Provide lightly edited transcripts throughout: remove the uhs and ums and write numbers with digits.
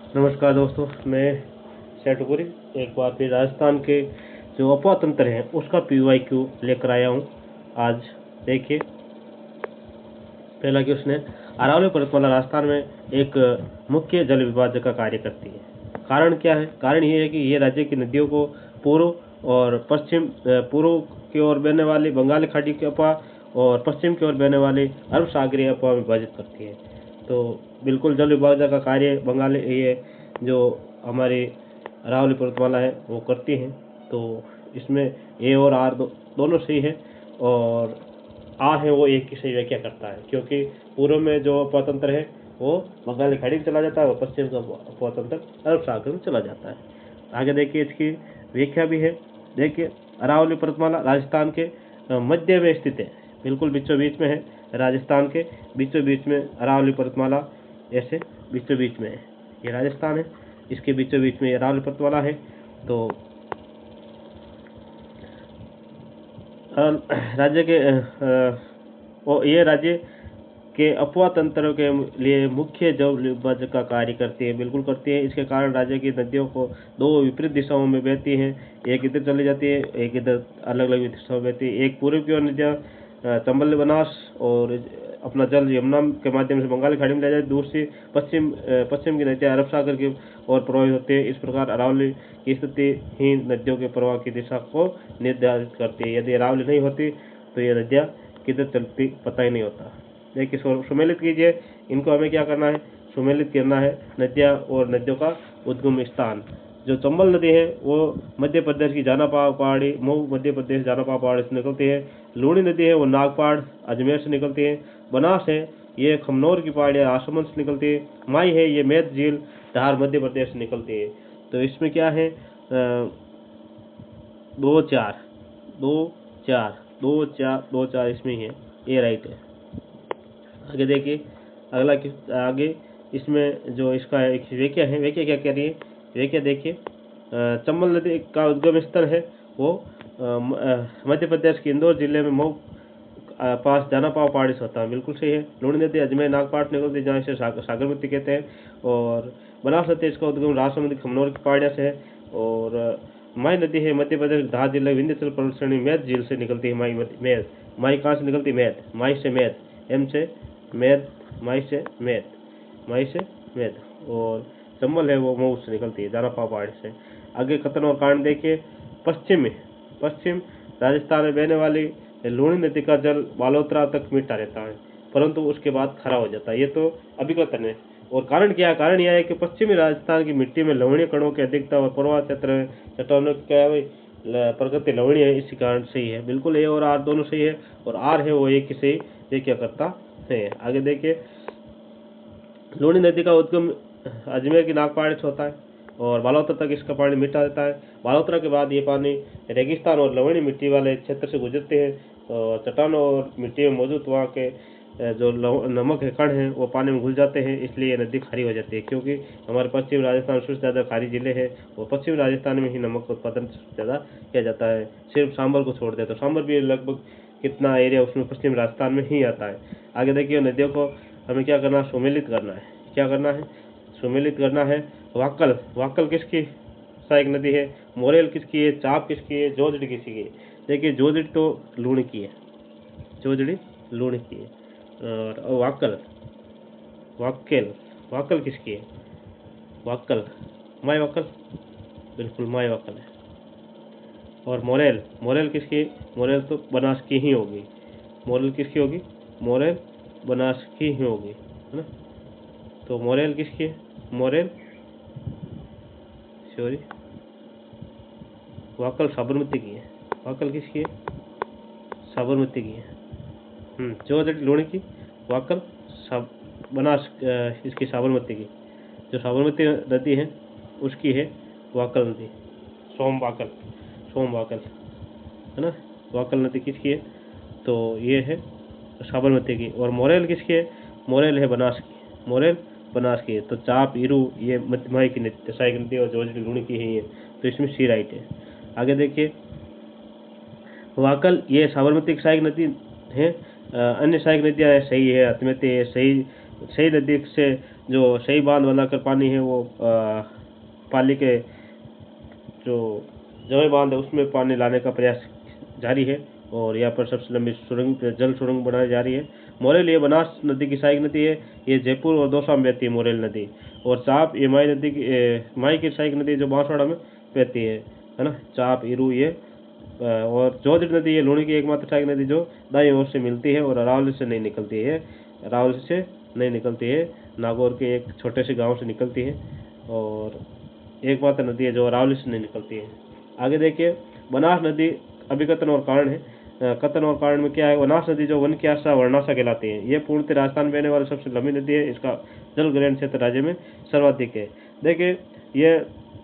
नमस्कार दोस्तों, मैं सेठपुरी एक बार फिर राजस्थान के जो अफवाह तंत्र है उसका PYQ लेकर आया हूँ। आज देखिए, पहला क्वेश्चन है, अरावली पर्वतमाला राजस्थान में एक मुख्य जल विभाजक का कार्य करती है। कारण क्या है? कारण ये है कि ये राज्य की नदियों को पूर्व और पश्चिम, पूर्व की ओर बहने वाली बंगाली खाड़ी के अफवाह और पश्चिम की ओर बहने वाली अरब सागरीय अफवाह में विभाजित करती है। तो बिल्कुल जल विभाजक का कार्य बंगाली ये जो हमारी अरावली पर्वतमाला है वो करती हैं। तो इसमें ए और आर दोनों सही है, और आर है वो एक की सही व्याख्या करता है, क्योंकि पूर्व में जो अपतंत्र है वो बंगाली खाड़ी में चला जाता है और पश्चिम का अपतंत्र अरब सागर में चला जाता है। आगे देखिए, इसकी व्याख्या भी है। देखिए, अरावली पर्वतमाला राजस्थान के मध्य में स्थित है, बिल्कुल बीचों बीच में है। राजस्थान के बीचों बीच में अरावली पर्वतमाला ऐसे बीचों बीच में है। ये राजस्थान है, इसके बीचों बीच में अरावली पर्वतमाला है। तो राज्य के ये राज्य के अफवाह तंत्रों के लिए मुख्य जल विभाजक का कार्य करती है, बिल्कुल करती है। इसके कारण राज्य की नदियों को दो विपरीत दिशाओं में बहती हैं, एक इधर चली जाती है, एक इधर अलग अलग दिशाओं में बहती है। एक पूर्व की ओर नदियाँ चंबल बनास और अपना जल यमुना के माध्यम से बंगाली खाड़ी में ले जाती, दूसरी पश्चिम की नदियाँ अरब सागर की ओर प्रवाहित होती है। इस प्रकार अरावली की स्थिति ही नदियों के प्रवाह की दिशा को निर्धारित करती है। यदि अरावली नहीं होती तो ये नदियाँ किधर चलती पता ही नहीं होता। देखिए, सुमेलित कीजिए। इनको हमें क्या करना है? सुमेलित करना है नदियाँ और नदियों का उद्गम स्थान। जो चंबल नदी है वो मध्य प्रदेश की जानापा पहाड़ी, मऊ मध्य प्रदेश जानापा पहाड़ी से निकलती है। लूणी नदी है वो नागपाड़ अजमेर से निकलती है। बनास है ये खमनौर की पहाड़ी आसमन से निकलती है। माई है ये मैद झील धार मध्य प्रदेश से निकलती है। तो इसमें क्या है? 2 4 2 4 इसमें है, ये राइट है। आगे देखिए, आगे इसमें जो इसका एक व्याख्या है, व्याख्या क्या कह रही है? व्याख्या देखिए, चंबल नदी का उद्गम स्थल है वो मध्य प्रदेश के इंदौर जिले में मऊ पास जानापाव पहाड़ी से होता है, बिल्कुल सही है। लूणी नदी अजमेर नागपाड़ निकलती है, जहाँ इसे सागरमती कहते हैं। और बनास नदी इसका उद्गम राजसमंद खमनौर की पहाड़ियाँ से है। और माई नदी है मध्य प्रदेश धार जिले विंध्याचल पर्वत श्रेणी मैद झील से निकलती है। माई कहाँ से निकलती है? मैद, माई से मैद, एम से मैद, माई से मैद। और चंबल है वो मऊ से निकलती है, जानापाव पहाड़ी से। आगे कथन और कारण देखिए। पश्चिम राजस्थान में बहने वाली लूणी नदी का जल बालोतरा तक मीठा रहता है, परंतु उसके बाद खरा हो जाता है। ये तो अभिकथन है। और कारण क्या है? कारण यह है कि पश्चिमी राजस्थान की मिट्टी में लवणीय कणों की अधिकता और प्रवाह क्षेत्र में चट्टानों की क्या है? प्रकृति लवणीय है, इसी कारण सही है। बिल्कुल ए और आर दोनों सही है, और आर है वो एक ही सही व्याख्या करता है। आगे देखिए, लूणी नदी का उद्गम अजमेर की नागपाड़ी से होता है और बालोतरा तक इसका पानी मीठा रहता है। बालोतरा के बाद ये पानी रेगिस्तान और लवणीय मिट्टी वाले क्षेत्र से गुजरते हैं और चट्टानों और मिट्टी में मौजूद वहाँ के जो नमक के कण हैं वो पानी में घुल जाते हैं, इसलिए ये नदी खारी हो जाती है। क्योंकि हमारे पश्चिम राजस्थान सबसे ज़्यादा खारी जिले हैं और पश्चिम राजस्थान में ही नमक का उत्पादन ज़्यादा किया जाता है, सिर्फ सांभर को छोड़ दे तो। सांभर भी लगभग कितना एरिया उसमें पश्चिम राजस्थान में ही आता है। आगे देखिए, नदियों को हमें क्या करना है? सुमेलित करना है। क्या करना है? सुमेलित करना है। वाक्कल किसकी सहायक नदी है? मोरेल किसकी है? चाप किसकी है? जोजड़ी किसकी है? देखिए, जोजड़ी तो लूणी की है, जोजड़ी लूणी की है। और वाक्कल किसकी है? वाक्कल माई वाक्कल, बिल्कुल माई वाक्कल है। और मोरेल किसकी है? मोरेल तो बनास की ही होगी। मोरेल किसकी होगी? मोरेल बनास की ही होगी, है ना। तो मोरेल किसकी है? मोरेल सॉरी वाक्कल साबरमती की है। वाक्कल किसकी है? साबरमती की है। जोजड़ी लूणी की, वाक्कल बनास इसकी साबरमती की। जो साबरमती नदी है उसकी है वाक्कल नदी, सोम वाक्कल, है ना। वाक्कल नदी किसकी है? तो ये है साबरमती की। और मोरेल किसकी है? मोरेल है बनास की, मोरेल बनास की है। तो चाप इरू ये मध्यमाई की सहायक नदी और जोजड़ी लूणी की है ये, तो इसमें सी राइट है। आगे देखिए, वाकल ये साबरमती की सहायक नदी है। अन्य सहायक नदियाँ सही है, हतमती है, सही नदी से जो सही बांध बनाकर पानी है वो पाली के जो जमे बांध है उसमें पानी लाने का प्रयास जारी है। और यहाँ पर सबसे लंबी सुरंग जल सुरंग बनाई जा रही है। मोरेल ये बनास नदी की सहायक नदी है। ये जयपुर और दौसा में बहती है मोरेल नदी। और चाप ये माई नदी की माई की सहायक नदी जो बांसवाड़ा में बहती है ना। चाप इरू ये और जोधड़ नदी ये लूणी की एकमात्र सहायक नदी जो दाईं ओर से मिलती है और अरावली से नहीं निकलती है। अरावली से नहीं निकलती है, नागौर के एक छोटे से गांव से निकलती है और एकमात्र नदी है जो अरावली से नहीं निकलती है। आगे देखिए बनास नदी अभिकथन और कारण है। कथन और कारण में क्या है, बनास नदी जो वन की आशा वर्णाशा कहलाती है। ये पूर्णतः राजस्थान में बहने वाली सबसे लंबी नदी है। इसका जल ग्रहण क्षेत्र राज्य में सर्वाधिक है। देखिए ये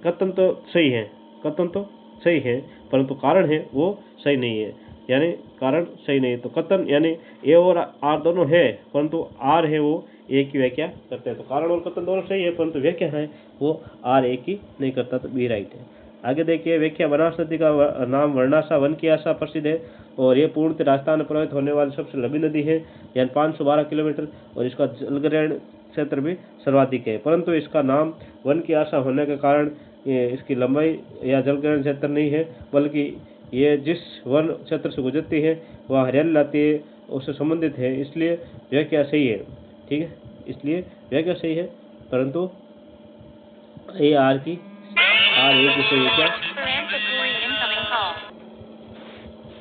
कथन तो सही है, कथन तो सही है, परंतु कारण है वो सही नहीं है, यानी कारण सही नहीं है। तो कथन यानी ए और आर दोनों है, परंतु आर है वो एक की व्याख्या करते हैं। तो कारण और कथन दोनों सही है, परंतु व्याख्या है वो आर एक ही नहीं करता, तो बी राइट है। आगे देखिए व्याख्या बनास नदी का नाम वर्णाशा वन की आशा प्रसिद्ध है और ये पूर्णतः राजस्थान में प्रवाहित होने वाली सबसे लंबी नदी है, यानी 512 किलोमीटर और इसका जलग्रहण क्षेत्र भी सर्वाधिक है। परंतु इसका नाम वन की आशा होने के कारण ये इसकी लंबाई या जलग्रहण क्षेत्र नहीं है, बल्कि ये जिस वन क्षेत्र से गुजरती है वह हरियाली लाती है उससे संबंधित है, इसलिए व्याख्या सही है। ठीक है, इसलिए व्याख्या सही है, परंतु ये आर की आर एक विषय क्या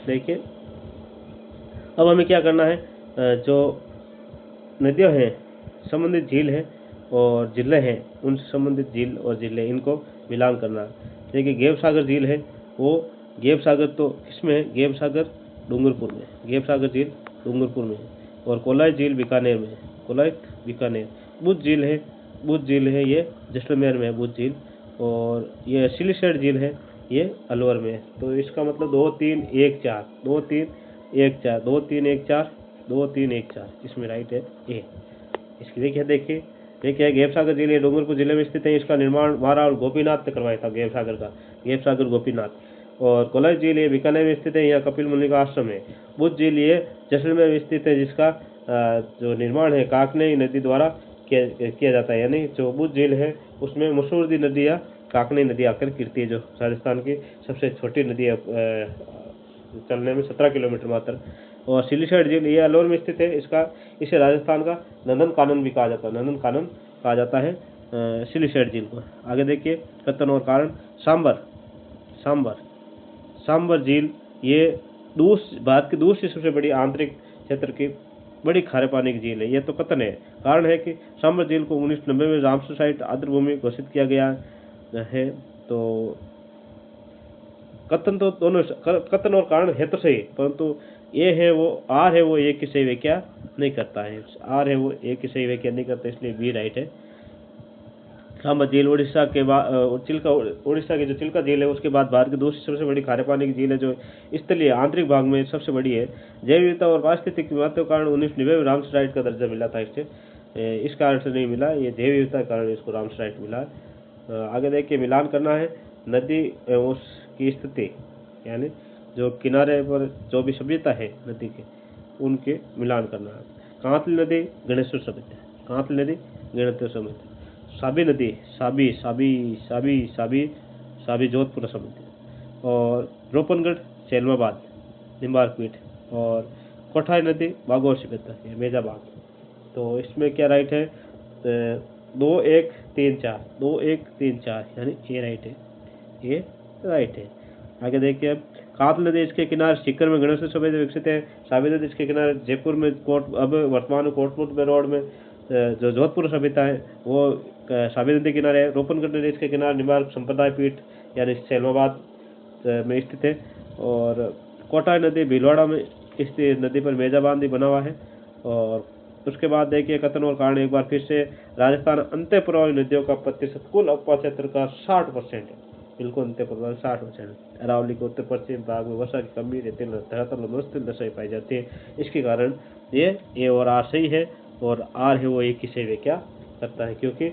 देखिए। अब हमें क्या करना है, जो नदियाँ हैं संबंधित झील है और जिले हैं उनसे संबंधित झील और जिले इनको मिलान करना। देखिए गेव सागर झील है वो गेव सागर तो किसमें है, गेव सागर डूंगरपुर में, गेव सागर झील डूंगरपुर में है। और कोलाई झील बीकानेर में है, कोलाई बीकानेर। बुद्ध झील है, बुद्ध झील है ये जैसलमेर में है बुद्ध झील। और ये सिलीसेट झील है ये अलवर में है। तो इसका मतलब 2 3 1 4 2 3 1 4 2 3 1 4 2 3 1 4 इसमें राइट है ए। इसकी देखिए देखिए गेव सागर झील डूंगरपुर जिले में स्थित है। इसका निर्माण महाराज गोपीनाथ ने करवाया था, गेव सागर का, गेव सागर गोपीनाथ। और कोलाई झील ये बीकानेर में स्थित है, यहाँ कपिल मुनि का आश्रम है। बुद्ध झील ये जैसलमेर में स्थित है, जिसका जो निर्माण है काकनेई नदी द्वारा किया जाता है। यानी जो बुद्ध झील है उसमें मसूरदी नदी या काकनेई नदी आकर गिरती है, जो राजस्थान की सबसे छोटी नदी है, चलने में 17 किलोमीटर मात्र। और सिलीसेट झील ये अलवर में स्थित है। इसे राजस्थान का नंदन कानन भी कहा जाता है, नंदन कानन कहा जाता है सिलीसेट झील को। आगे देखिए कथन और कारण। सांबर झील ये भारत की दूसरी सबसे बड़ी आंतरिक क्षेत्र की बड़ी खारे पानी की झील है। ये तो कथन है। कारण है कि सांबर झील को 1990 में रामसर साइट आर्द्रभूमि घोषित किया गया है। तो कथन तो दोनों कथन और कारण है तो सही, परंतु ये है वो आर है वो एक की सही व्याख्या नहीं करता है, आर है वो एक की सही व्याख्या नहीं करता, इसलिए बी राइट है। सांबर झील उड़ीसा के बाद उड़ीसा की जो चिल्का झील है उसके बाद भारत की दूसरी सबसे बड़ी खारे पानी की झील है, जो स्थलीय आंतरिक भाग में सबसे बड़ी है। जैव विविधता और पारिस्थितिक महत्व के कारण 1990 में रामसर साइट का दर्जा मिला था इससे, इस कारण से नहीं मिला, ये जैव विविधता के कारण इसको रामसर साइट मिला। आगे देखिए मिलान करना है नदी उसकी स्थिति, यानी जो किनारे पर जो भी सभ्यता है नदी के उनके मिलान करना है। कांतली नदी गणेश्वर समिति, कांतली नदी गणेश्वर समिति। साबी नदी साबी जोधपुर समिति। और रोपनगढ़ चेलमाबाद निम्बार्कपीठ। और कोठाई नदी बागोर सिकंदर ये मेजाबाद। तो इसमें क्या राइट है, 2 1 3 4 2 1 3 4 यानी ए राइट है, ये राइट है। आगे देखिए अब कातल नदी इसके किनारे सीकर में गणेश समिति विकसित है। साबी नदी इसके किनारे जयपुर में अब वर्तमान कोटपुर में रोड में जो जोधपुर सभ्यता है वो साबी नदी किनारे है। रोपनगढ़ नदी इसके किनारे निम्बार्क संप्रदाय पीठ यानी सैलमाबाद में स्थित है। और कोटाई नदी भीलवाड़ा में स्थित नदी पर मेजाबांधी बना हुआ है। और उसके बाद देखिए कथन और कारण एक बार फिर से। राजस्थान अंत्य प्रवाही नदियों का प्रतिशत कुल अपवा क्षेत्र का 60% है, बिल्कुल अंत्य प्रवाही 60%। अरावली के उत्तर पश्चिम भाग में वर्षा की कमी रेतील दशाई पाई जाती है। इसके कारण ये ए और आर सही है, और आर है वो एक ही सही व्याख्या करता है, क्योंकि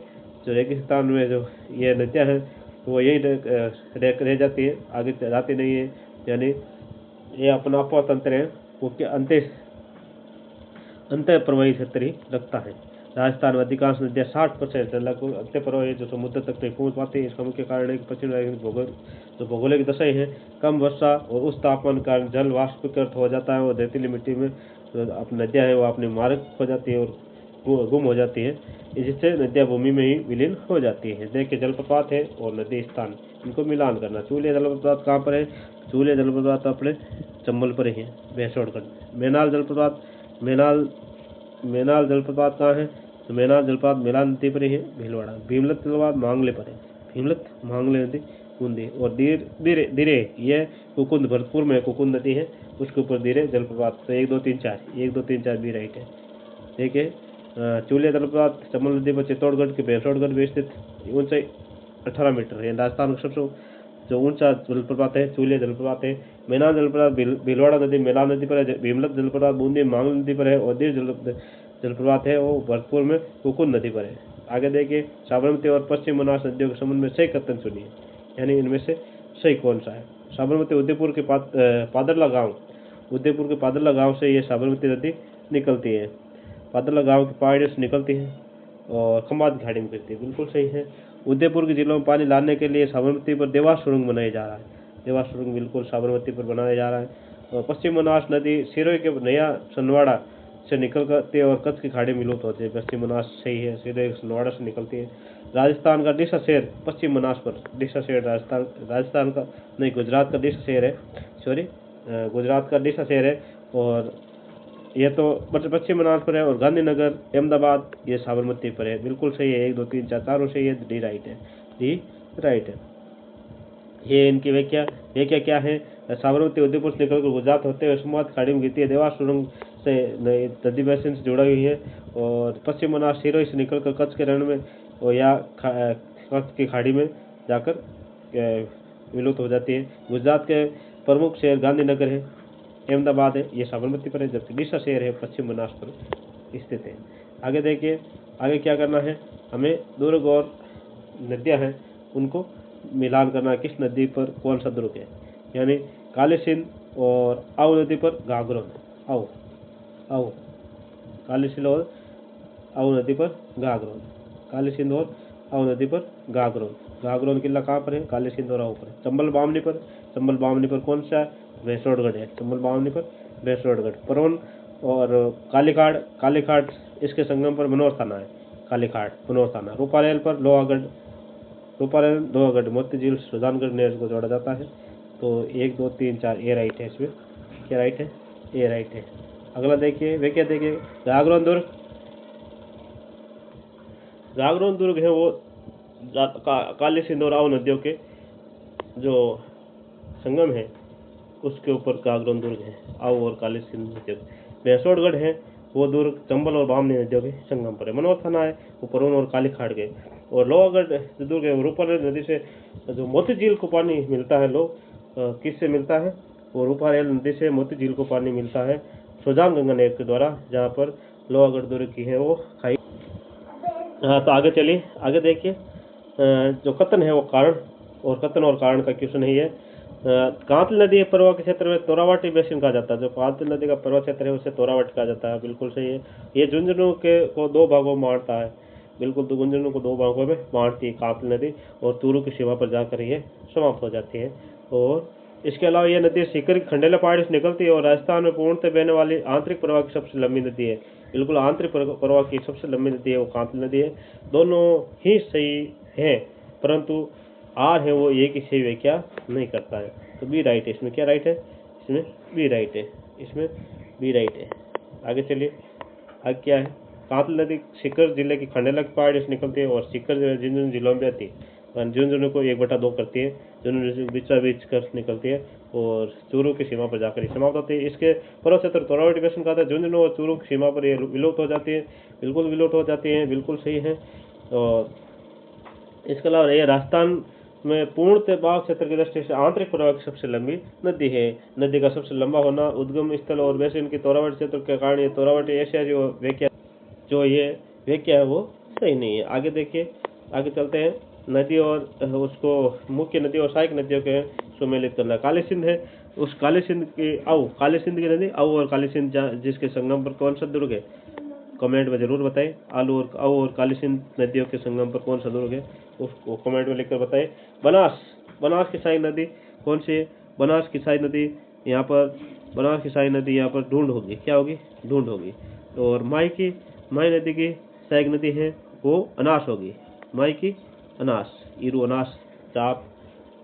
जो रेगिस्तान में जो ये नदियाँ हैं वो यही रह जाती है, आगे जाती नहीं है, यानी ये अपना अपवा तंत्र है वो अंत्य प्रवाही क्षेत्र ही रखता है। राजस्थान में अधिकांश नदियाँ 60% लगभग अत्य प्रवाह है जो समुद्र तक नहीं पहुँच पाती है। इसका मुख्य कारण है कि पश्चिम जो भौगोलिक दशाएं हैं, कम वर्षा और उस तापमान के कारण जल वाष्पीकृत हो जाता है और रेतीली मिट्टी में अपनी नदियाँ हैं वो अपने मार्ग खो जाती है और गुम हो जाती है, जिससे नदियाँ भूमि में ही विलीन हो जाती है। देखिए जलप्रपात है और नदी स्थान, इनको मिलान करना। चूलिया जलप्रपात कहाँ पर है? चूलिया जलप्रपात अपने चंबल पर ही है, भैंसोड़गढ़। मेनाल जलप्रपात, मेनाल जलप्रपात कहाँ है? तो मेनाल जलप्रपात मेला नदी पर ही है, भीलवाड़ा। भीमलत जलप्रपात मांगले पर है, भीमलत मांगले नदी बूंदी। और धीरे ये कुकुंद भरतपुर में कुकुंद नदी है, उसके ऊपर धीरे जलप्रपात। तो 1 2 3 4 1 2 3 4 भी राइट है। देखिए चूलिया जलप्रपात चंबल नदी पर चित्तौड़गढ़ के भैंसोड़गढ़ में स्थित, ऊंचाई 18 मीटर है। राजस्थान का सबसे जो ऊंचा जलप्रपात है चूलिया जलप्रपात है। मेनाल जलप्रपात भीलवाड़ा नदी मेला नदी पर है। भीमलत जलप्रपात बूंदी मांगल नदी पर है। और धीर जलप्रपात है वो भरतपुर में कुकुंद नदी पर है। आगे देखिए साबरमती और पश्चिम बनास नदियों के संबंध में सही कथन चुनिए, यानी इनमें से सही कौन सा है? साबरमती उदयपुर के पादरला गांव, उदयपुर के पादरला गांव से ये साबरमती नदी निकलती है। पादरला गांव की पहाड़ियों से निकलती है और खंबात घाटी में गिरती है, बिल्कुल सही है। उदयपुर के जिलों में पानी लाने के लिए साबरमती पर देवास सुरंग बनाया जा रहा है, देवास सुरंग बिल्कुल साबरमती पर बनाया जा रहा है। और पश्चिम बनास नदी सिरोही के नया सनवाड़ा से निकल करती है और कच्छ की खाड़ी में विलुप्त होती है। पश्चिम बनास सही है, सिरोही सनवाड़ा से निकलती है। राजस्थान का डिसा शहर पश्चिम बनास पर, डिसा शहर राजस्थान का नहीं, गुजरात का डिसा शहर है, सॉरी गुजरात का डिसा शहर है। और ये तो पश्चिम बनास पर है। और गांधीनगर अहमदाबाद ये साबरमती पर है, बिल्कुल सही है। 1 2 3 4 चारों सही है, डी राइट है, डी राइट है। ये इनकी व्याख्या क्या है? साबरमती उदयपुर से निकलकर गुजरात होते हुए सुमात खाड़ी में गिरती है, देवास सुरंग से नदी बेसिन से जुड़ा हुई है। और पश्चिम बनास सिरोही से निकलकर कच्छ के रण में और या कच्छ की खाड़ी में जाकर विलुप्त हो जाती है। गुजरात के प्रमुख शहर गांधीनगर है, अहमदाबाद है, ये साबरमती पर है, जबकि डिसा शहर है पश्चिम बनास पर स्थित है। आगे देखिए, आगे क्या करना है हमें? दुर्ग और नदियां हैं उनको मिलान करना, किस नदी पर कौन सा दुर्ग है, यानी काली सिंध और आऊ नदी पर घाघरोन, आऊ काली सिंध और आऊ नदी पर घाघरोन, काली सिंध और आऊ नदी पर घाघरोन। घाघरोन किला कहाँ पर है? काली सिंध और आऊ पर। चंबल बामनी पर, चंबल बामनी पर कौन सा? भैंसोड़गढ़ है, चंबल बामनी पर भैंसोड़गढ़। परवन और कालीखाट इसके संगम पर मनोर थाना है, कालीखाट मनोर थाना। रूपारेल पर लोहागढ़ मोती झील सुजानगढ़ नहर को जोड़ा जाता है। तो 1 2 3 4 ए राइट है, इसमें क्या राइट है? ए राइट है। अगला देखिए, वे क्या देखिए, घाघरोन दुर्ग है वो काली सिंध और आऊ नदियों के जो संगम है उसके ऊपर घाघरोन दुर्ग है, आऊ और काली सिंध नदियों। भैंसोड़गढ़ है वो दुर्ग चंबल और बामनी नदियों के संगम पर है। मनोर थाना है वो परवन और कालीखाट के। और लोहागढ़ दुर्ग है रूपारेल नदी से जो मोती झील को पानी मिलता है, किससे मिलता है? वो रूपारेल नदी से मोती झील को पानी मिलता है सुजान गंगा नहर के द्वारा, जहाँ पर लोहागढ़ दुर्ग की है वो खाई। हाँ, तो आगे चलिए, आगे देखिए जो कथन है वो कथन और कारण का क्वेश्चन है ये। कांतल नदी प्रवाह के क्षेत्र में तोरावाटी बेसिन कहा जाता है। जो कांतल नदी का प्रवाह क्षेत्र है उसे तोरावाटी कहा जाता है, बिल्कुल सही है। ये झुंझुनू को 2 भागों में बांटता है, बिल्कुल, तो झुंझुनू को 2 भागों में बांटती है कांतल नदी, और चूरू की सीमा पर जाकर ये समाप्त हो जाती है। और इसके अलावा ये नदी सीकर की खंडेला पहाड़ी से निकलती है और राजस्थान में पूर्णतः बहने वाली आंतरिक प्रवाह की सबसे लंबी नदी है, बिल्कुल आंतरिक प्रवाह की सबसे लंबी नदी है वो कांतल नदी है। दोनों ही सही है, परंतु आर है वो एक ही सही व्याख्या नहीं करता है, तो बी राइट है। इसमें क्या राइट है? इसमें बी राइट है, इसमें बी राइट है। आगे चलिए, आगे क्या है? कांतल नदी सीकर जिले की खंडेला की पहाड़ी से निकलती है और सीकर झुंझुनू जिलों में आती है। झुंझुनू को 1/2 करती है, झुंझुनू बीच कर निकलती है और चूरू की सीमा पर जाकर समाप्त होती है। इसके पर्वत क्षेत्र तोरावटी बेसिन कहा था। झुंझुनू और चूरू की सीमा पर ये विलुप्त हो जाती है, बिल्कुल विलुप्त हो जाती है, बिल्कुल सही है। और इसके अलावा ये राजस्थान में पूर्णतः बाघ क्षेत्र की दृष्टि से आंतरिक प्रवाह की सबसे लंबी नदी है। नदी का सबसे लंबा होना, उद्गम स्थल और बेसिन की तोरावटी क्षेत्र के कारण ये तोरावटी एशिया जो ये व्याख्या है वो सही नहीं है। आगे देखिए, आगे चलते हैं। नदी और उसको मुख्य नदी और सहायक नदियों के सुमेलित करना। काली सिंध है, उस काली सिंध की नदी आऊ और काली सिंध जिसके संगम पर कौन सा दुर्ग है? कमेंट में जरूर बताएं। आलू और काली सिंध नदियों के संगम पर कौन सा दुर्ग है उसको कमेंट में लिखकर बताएं। बनास की शाही नदी कौन सी है? बनास की शाही नदी यहाँ पर बनास की शाही नदी यहाँ पर ढूंढ होगी। क्या होगी? ढूंढ होगी। और माई नदी की सहायक नदी है वो अनास होगी। माई की अनास, ईरू अनास चाप।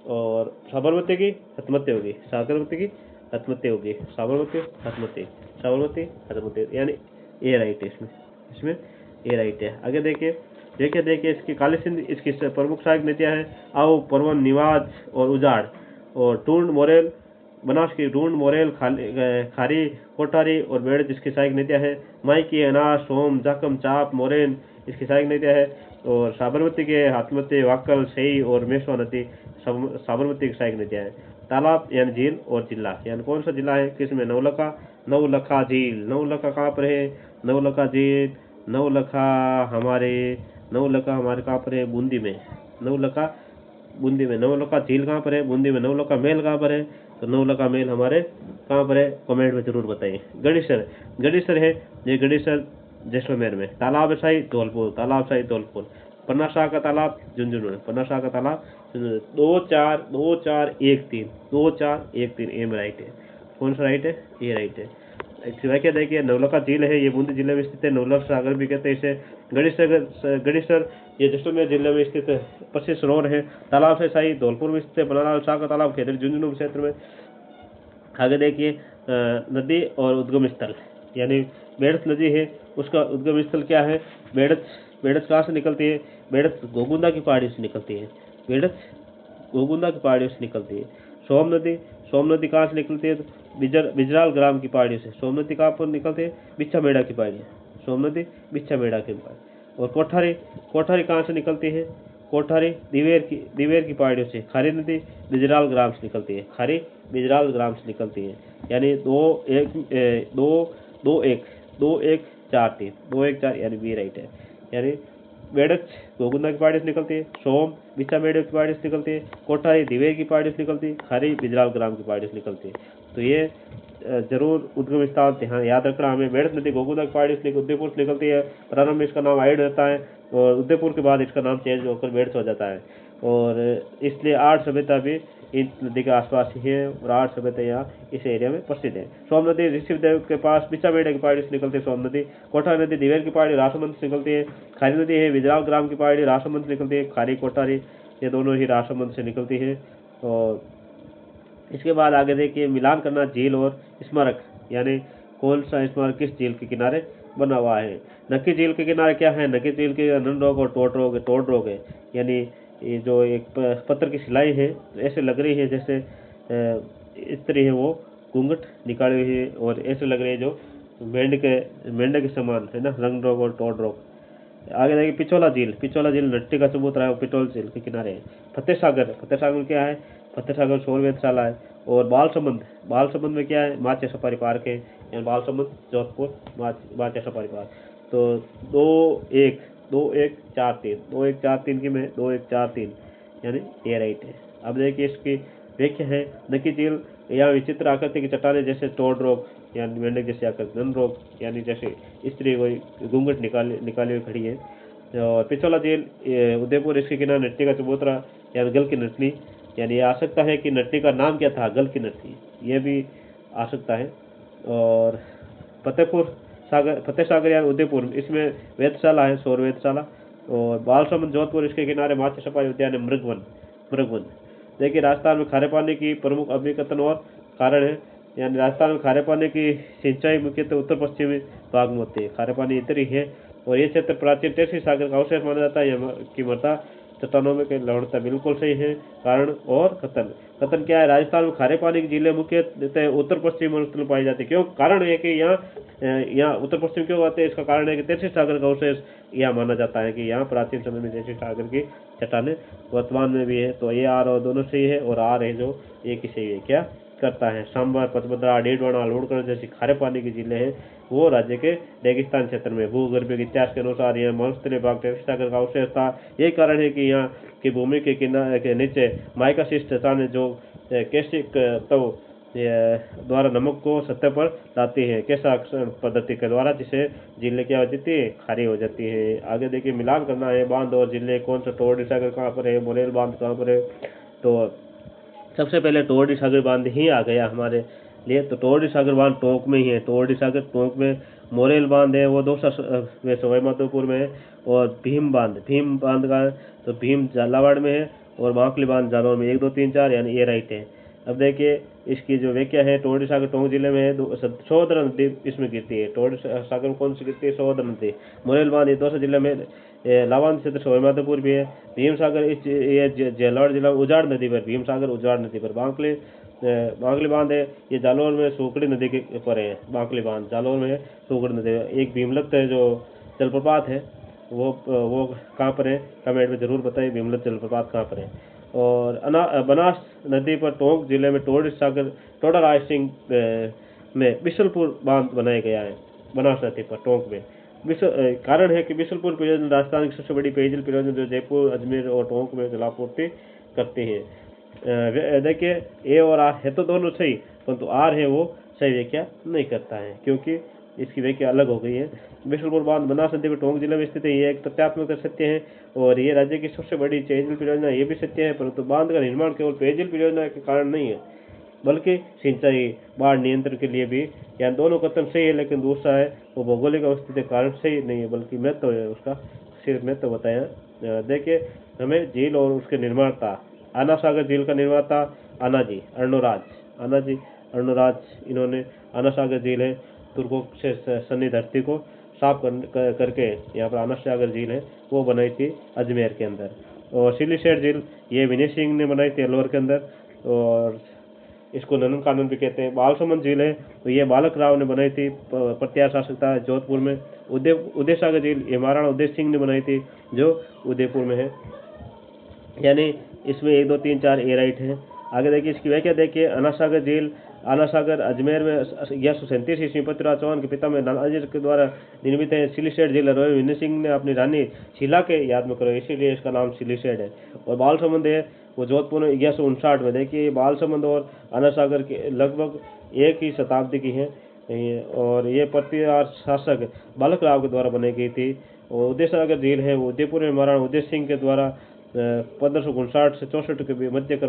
और साबरमती की हतमती होगी। साबरमती की हतमती होगी। साबरमती हतमती यानी ए राइट है इसमें ए राइट है। आगे देखिए इसकी काली सिंध इसकी प्रमुख सहायक नदियाँ हैं आओ, परवन, निवाज और उजाड़। और टूंड, मोरेल, बनास की ढूंढ, मोरेल, खारी, कोठारी और बेड़ जिसकी सहायक नदियाँ हैं। माई की अनास, सोम, जाकम, चाप, मोरेन इसकी सहायक नदियाँ हैं। और साबरमती के हाथमती, वाकल, सही और मेसवा नदी साबरमती की सहायक नदियाँ हैं। तालाब यानी झील और जिला यानी कौन सा जिला है किसमें? नवलखा झील। नवलखा कहाँ पर है? नवलखा झील नवलखा हमारे कहाँ पर है? बूंदी में। नवलखा झील कहाँ पर है? बूंदी में। नवलखा महल कहाँ पर है? तो नवलखा महल हमारे कहाँ पर है? कमेंट में जरूर बताइए। गणेशर है ये गणेशर जैसलमेर में। तालाब शाही धौलपुर। पन्ना शाह का तालाब झुंझुनू। 2-4-1-3 एम राइट है। कौन सा राइट है? ये राइट है। व्याख्या देखिए, नवलखा झील है ये बूंदी जिले में स्थित है। नवलखा सागर भी कहते हैं इसे। गणेशर ये जैसलमेर जिले में स्थित है। 25 सरोवर है। तालाब से शाही धौलपुर में स्थित है। पन्ना शाह का तालाब खेतर झुंझुनू क्षेत्र में। आगे देखिए नदी और उद्गम स्थल यानी बेड़स नदी है उसका उद्गम स्थल क्या है? बेड़स कहाँ से निकलती है? बेड़स गोगुंदा की पहाड़ी से निकलती है। सोम नदी कहाँ से निकलती है? बिजराल ग्राम की पहाड़ी से। सोम नदी कहाँ पर निकलती है? बिच्छा मेड़ा की पहाड़ी। सोम नदी बिच्छा मेड़ा की पहाड़ी। और कोठारी कहाँ से निकलती है? कोठारी दिवेर की पहाड़ियों से। खारी नदी बिजराल ग्राम से निकलती है। यानी 2-1-4-3 यानी बी राइट है। यानी बेड़च गोगुंदा की पहाड़ी से निकलती है। सोम बिच्छा मेड़े की पहाड़ी से निकलती है। कोठारी दिवेर की पहाड़ी से निकलती है। खारी बिजराल ग्राम की पहाड़ी से निकलती है। तो ये जरूर उद्गम स्थान ध्यान याद रखना हमें। बेड़च नदी गोगुंदा की पहाड़ी से उदयपुर से निकलती है। प्रारंभ में इसका नाम आइड रहता है और उदयपुर के बाद इसका नाम चेंज होकर बेड़च हो जाता है। और इसलिए 8 सभ्यता भी इस नदी के आसपास ही है और 8 सभ्यता यहाँ इस एरिया में प्रसिद्ध है। सोम नदी ऋषिदेव के पास बिच्छा मेड़े की पहाड़ी से निकलती है। सोम नदी। कोठारी नदी दिवेर की पहाड़ी रासमंद से निकलती है। खारी नदी है बिजराल ग्राम की पहाड़ी रासमंद से निकलती है। खारी कोठारी ये दोनों ही रासमंद से निकलती है। और इसके बाद आगे देखिए मिलान करना झील और स्मारक यानी कौन सा स्मारक किस झील के किनारे बना हुआ है? नक्की झील के किनारे क्या है? नक्की झील के ननरोग और टोड रोग है। यानी ये जो एक पत्थर की सिलाई है ऐसे लग रही है जैसे इस तरह है वो घूंघट निकाली हुई है और ऐसे लग रही है जो मेंढक के समान है ना, रंग रोग और टोड रोग। आगे देखिए पिछोला झील नट्टी का चबूतरा है पिछोला झील के किनारे है। फतेह सागर क्या है? फतेह सागर सौर वेधशाला है। और बालसमुंद में क्या है? माचे सफारी पार्क है। यानी बालसमुंद जोधपुर माचे सफारी पार्क। तो 2-1-4-3 की में 2-1-4-3 यानी ए राइट है। अब देखिए इसकी व्याख्या है। नक्की झील या विचित्र आकृति की चट्टाने जैसे टोड रोग यानी मेंढक जैसे आकृति, नन रोग यानी जैसे स्त्री कोई घूंघट निकाली हुई खड़ी है। और पिछोला झील उदयपुर इसके किनारे नट्टी का चबूतरा यानी गल की नटनी। यानी आ सकता है कि नटनी का नाम क्या था? गल की नटनी, ये भी आ सकता है। और फतेह सागर यानी उदयपुर इसमें वेधशाला है सौर वेधशाला। और बालसमुंद जोधपुर इसके किनारे मातृ सफारी उद्यान है मृगवन। देखिए राजस्थान में खारे पानी की प्रमुख अभिकथन और कारण है। यानी राजस्थान में खारे पानी की सिंचाई मुख्यतः उत्तर पश्चिमी भाग में होती है। खारे पानी इधर ही है और ये क्षेत्र प्राचीन टेरसी सागर का अवशेष माना जाता है। यहाँ की मृदा चट्टानों में लवणता बिल्कुल सही है। कारण और कथन क्या है? राजस्थान में खारे पानी की झीलें मुख्यतः उत्तर पश्चिम में पाई जाती है। क्यों? कारण है कि यहाँ उत्तर पश्चिम क्यों आते हैं? इसका कारण है कि टेरसी सागर का अवशेष यहाँ माना जाता है कि यहाँ प्राचीन समय में टेरसी सागर की चट्टानें वर्तमान में भी है। तो ये आर और दोनों सही है और आर है जो एक ही सही है क्या करता है। सांबर, पचमदरा, डेडवाना, लोडकरण जैसी खारे पानी की झीलें हैं वो राज्य के रेगिस्तान क्षेत्र में भूगर्भीय इतिहास के अनुसार यह मरुस्थलीय भाग टेरसी सागर का अवशेष था। यही कारण है कि यहाँ की भूमि के किनारे के नीचे माइका शिष्ट स्थान है जो कैसिक तव द्वारा नमक को सतह पर लाती है। कैसा पद्धति के द्वारा, जिसे झीलें क्या हो जाती है, खारी हो जाती है। आगे देखिए मिलान करना है बांध और झीलें, कौन सा टोरडी सागर कहाँ पर है, मोरेल बांध कहाँ पर है। तो सबसे पहले टोरडी सागर बांध ही आ गया हमारे लिए। तो टोरडी सागर बांध टोंक में ही है, टोरडी सागर टोंक में। मोरेल बांध है वो दौसा सवाई माधोपुर में है। और भीम बांध का है तो भीम झालावाड़ में है। और बांकली बांध जालौर में। 1 2 3 4 यानी ये राइट है। अब देखिए इसकी जो व्याख्या है, टोरडी सागर टोंक जिले में है, सोहदर नदी इसमें गिरती है। टोरडी सागर में कौन सी गिरती है, सोहदर नदी। मोरेल बांध ये दौसा जिले में, लावान क्षेत्र सवाई माधोपुर भी है। भीम सागर ये झालावाड़ जिला उजाड़ नदी पर, भीम सागर उजाड़ नदी पर। बांकली बांध है ये जालौर में सुकड़ी नदी के पर है। बांकली बांध जालौर में सुकड़ी नदी। एक भीमलत है जो जलप्रपात है, वो कहाँ पर है, कमेंट में जरूर बताइए भीमलत जलप्रपात कहाँ पर है। और बनास नदी पर टोंक जिले में टोरडी सागर टोडा राय सिंह में बिशलपुर बांध बनाया गया है। बनास नदी पर टोंक में कारण है कि बिशलपुर परियोजना राजस्थान की सबसे बड़ी पेयजल परियोजना जो जयपुर, अजमेर और टोंक में जलापूर्ति करती है। देखिए ए और आर है तो दोनों सही, परंतु आर है वो सही व्याख्या नहीं करता है, क्योंकि इसकी व्याख्या अलग हो गई है। बिशलपुर बांध बनास नदी में टोंक जिले में स्थित है। ये एक तथ्यात्मक सत्य है और ये राज्य की सबसे बड़ी पेयजल परियोजना, ये भी सत्य है। परंतु बांध का निर्माण केवल पेयजल परियोजना के कारण नहीं है, बल्कि सिंचाई, बाढ़ नियंत्रण के लिए भी। यहाँ दोनों कथन सही है, लेकिन दूसरा है वो भौगोलिक अवस्थिति के कारण सही नहीं है, बल्कि महत्व है उसका, सिर्फ महत्व बताया। देखिए हमें झील और उसके निर्माता, आना सागर झील का निर्माता आनाजी अर्णोराज, इन्होंने आना सागर झील है तुर्कों से सनी धरती को साफ करके यहाँ पर आना सागर झील है वो बनाई थी अजमेर के अंदर। और सिलीशेड झील ये विनय सिंह ने बनाई थी अलवर के अंदर, और इसको नंदन कानन भी कहते हैं। बालसमंद झील है तो ये बालक राव ने बनाई थी, प्रत्यार शासक था जोधपुर में। उदय सागर झील ये महाराणा उदय सिंह ने बनाई थी, जो उदयपुर में है। यानी इसमें 1 2 3 4 ए राइट है। आगे देखिए इसकी व्याख्या देखिए, आना सागर झील, आना सागर अजमेर में 1137 ईस्वी पृथ्वीराज चौहान के पिता में नानाजीर के द्वारा निर्मित है। सिलीशेड झील रोय विनय सिंह ने अपनी रानी शीला के याद में करवाई, इसीलिए इसका नाम सिलीशेड है। और बालसमंद है वो जोधपुर में 1159 में। देखिए बालसमंद और आना सागर के लगभग एक ही शताब्दी की है, और ये पृथ्वीराज शासक बालक राव के द्वारा बनाई गई थी। और उदय सागर झील है वो उदयपुर में महाराणा उदय सिंह के द्वारा 1559 से 64 के मध्य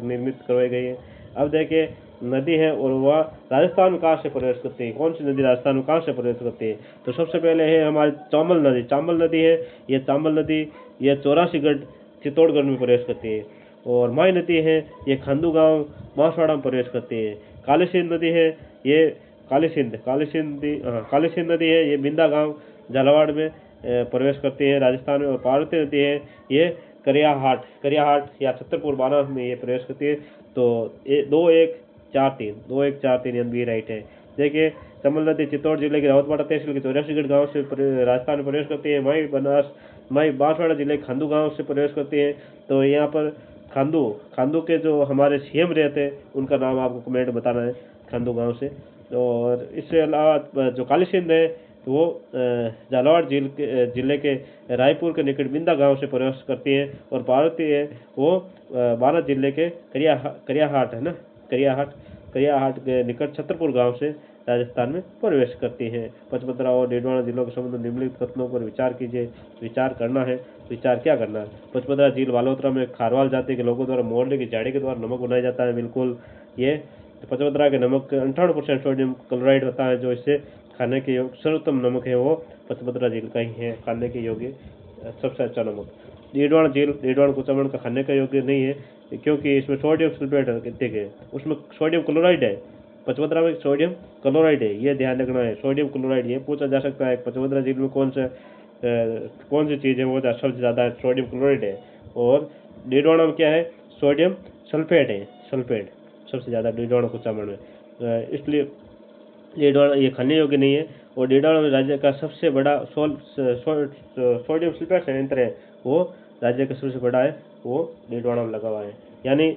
निर्मित करवाई गई है। अब देखिए नदी है और वह राजस्थान में कहाँ से प्रवेश करती है, कौन सी नदी राजस्थान में कहाँ से प्रवेश करती है। तो सबसे पहले है हमारी चांबल नदी है। ये चांबल नदी ये 84गढ़ चित्तौड़गढ़ में प्रवेश करती है। और माई नदी है ये खांदू गांव बांसवाड़ा में प्रवेश करती है। कालीसिंध नदी है ये कालीसिंध नदी है ये बिंदा गांव झालावाड़ में प्रवेश करती है राजस्थान में। और पार्वती नदी है ये करियाहाट या छतरपुर बाना में ये प्रवेश करती है। तो 2 1 4 3 यानी बी राइट है। देखिए चंबल नदी चित्तौड़ जिले के रावतपाड़ा तहसील के 84गढ़ गांव से राजस्थान में प्रवेश करती है। माई बांसवाड़ा जिले के खांदू गांव से प्रवेश करती है। तो यहाँ पर खांदू के जो हमारे सीएम रहते हैं उनका नाम आपको कमेंट बताना है, खांदू गांव से। और इससे अलावा जो कालीसिंध है तो वो झालावाड़ जिले के रायपुर के निकट बिंदा गांव से प्रवेश करती है। और पार्वती है वो बारां जिले के करियाहाट है ना, करियाहाट के निकट छतरपुर गांव से राजस्थान में प्रवेश करती है। पचमतरा और डीडवाना जिलों के संबंध निम्नलिखित कथनों पर विचार कीजिए। विचार करना है, विचार क्या करना है। पचमतरा झील वालोतरा में खारवाल जाति के लोगों द्वारा मोरले की झाड़ी के द्वारा नमक बनाया जाता है। बिल्कुल ये पचमतरा के नमक 58% सोडियम क्लोराइड होता है, जो इससे खाने के योग्य सर्वोत्तम नमक है वो पचमतरा झील का ही है खाने के योग्य सबसे अच्छा नमक। डीडवाना कुचामन का खाने का योग्य नहीं है, क्योंकि इसमें सोडियम सल्फेट है, उसमें सोडियम क्लोराइड है। पचमतरा में सोडियम क्लोराइड है, ये ध्यान रखना है। सोडियम क्लोराइड ये पूछा जा सकता है पचमतरा झील में कौन सी चीज़ है वो सबसे ज़्यादा है, सोडियम क्लोराइड है। और डीडवाना में क्या है, सोडियम सल्फेट है, सल्फेट सबसे ज़्यादा डीडवाना कुचामन में, इसलिए डीडवाना ये खाने योग्य नहीं है। और डीडवाना में राज्य का सबसे बड़ा सोडियम सल्फेट संयंत्र है, वो राज्य का सबसे बड़ा है, वो डीडवाना में लगा हुआ है। यानी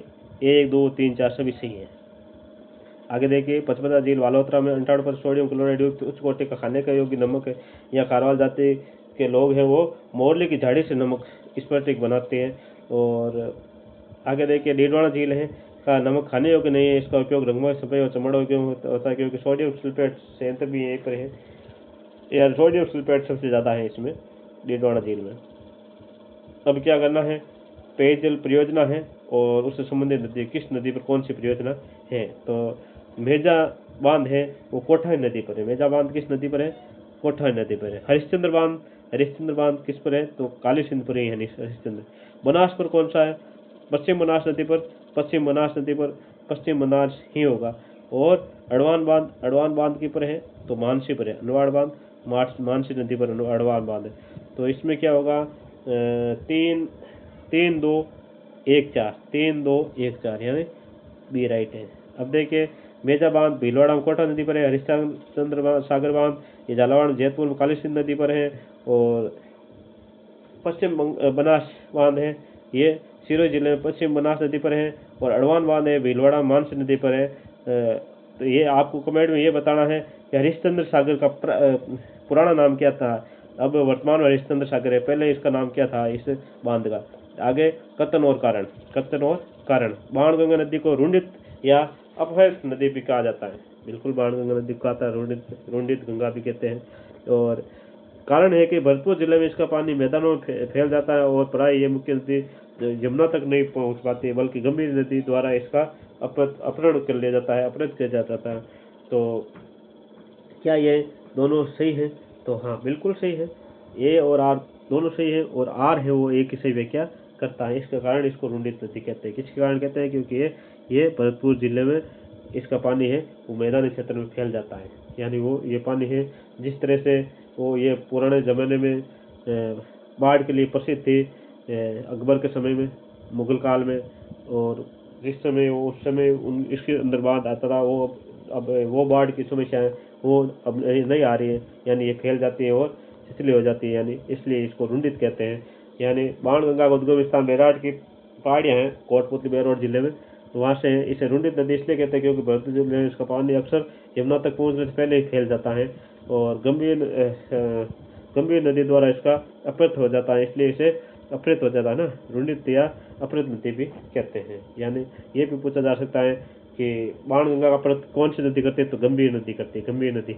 1 2 3 4 सभी सही है। आगे देखिए पचमतरा झील वालोतरा में 58% सोडियम क्लोराइड युक्त उच्च कोटि का खाने का योग्य नमक है। यहाँ खारवाल जाति के लोग हैं वो मोरले की झाड़ी से नमक स्फटिक बनाते हैं। और आगे देखिए डीडवाना झील है का नमक खाने योग्य नहीं है। इसका उपयोग रंगमय सफेद और चमड़ा क्यों होता है? क्योंकि सोडियम सल्फेट संयंत्र भी यहीं पर है, या सोडियम सल्फेट सबसे ज़्यादा है इसमें, डीडवाना झील में। अब क्या करना है, पेयजल परियोजना है और उससे संबंधित नदी, किस नदी पर कौन सी परियोजना है? तो मेजा बांध है वो कोठाई नदी पर है। मेजा बांध किस नदी पर है? कोठाई नदी पर है। हरिश्चंद्र बांध किस पर है? तो काली सिंध पर ही है हरिश्चंद्र। बनास पर कौन सा है? पश्चिम बनास नदी पर। पश्चिम बनास नदी पर पश्चिम बनास ही होगा। और अड़वान बांध की पर है? तो मानसी पर है। अड़वान बांध मानसी नदी पर अड़वान बांध है। तो इसमें क्या होगा? 3-2-1-4 यानी बी राइट है। अब देखिए, मेजा बांध भीलवाड़ा में कोटा नदी पर है। हरिश्चंद्र सागर बांध ये झालावाड़ जयपुर में काली सिंध नदी पर है। और पश्चिम बनास बांध है ये सिरोही जिले में पश्चिम बनास नदी पर है। और अड़वान बांध है भीलवाड़ा मानसी नदी पर है। तो ये आपको कमेंट में ये बताना है कि हरिश्चंद्र सागर का पुराना नाम क्या था। अब वर्तमान में हरिश्चंद्र सागर है, पहले इसका नाम क्या था इस बांध का? आगे कत्तन और कारण। बाणगंगा नदी को रुंडित या अपहृत नदी भी कहा जाता है। बिल्कुल बाणगंगा नदी को आता है रुंडित गंगा भी कहते हैं। और कारण है कि भरतपुर जिले में इसका पानी मैदानों में फैल जाता है और प्राय ये मुख्य नदी यमुना तक नहीं पहुंच पाती है, बल्कि गंभीर नदी द्वारा इसका अपहरण कर लिया जाता है, अपहृत किया जाता है। तो क्या ये दोनों सही है? तो हाँ, बिल्कुल सही है। ए और आर दोनों सही है, और आर है वो एक ही सही व्याख्या करता है। इसके कारण इसको रुंडित नदी कहते हैं। किसके कारण कहते हैं? क्योंकि ये भरतपुर जिले में इसका पानी है वो मैदानी क्षेत्र में फैल जाता है। यानी वो ये पानी है जिस तरह से वो ये पुराने ज़माने में बाढ़ के लिए प्रसिद्ध थी, अकबर के समय में, मुगल काल में। और जिस समय उस समय इसके अंदर बाढ़ आता था, वो अब वो बाढ़ की समस्या है वो अब नहीं आ रही है, यानी ये फैल जाती है और छिछली हो जाती है, यानी इसलिए इसको रुंडित कहते हैं। यानी बाणगंगा का उद्गम स्थान मेरठ की पहाड़ियाँ हैं, कोटपुतली बेरोड जिले में, तो वहाँ से इसे रुंडित नदी इसलिए कहते हैं क्योंकि भरतपुर जिले में इसका पानी अक्सर यमुना तक पहुँचने से पहले ही फैल जाता है और गंभीर नदी द्वारा इसका अपहृत हो जाता है, इसलिए इसे अपहृत हो जाता है ना, रुंडित या अपहृत नदी भी कहते हैं। यानी ये भी पूछा जा सकता है कि बाणगंगा का अपहृत कौन सी नदी करती है? तो गंभीर नदी करती है, गंभीर नदी।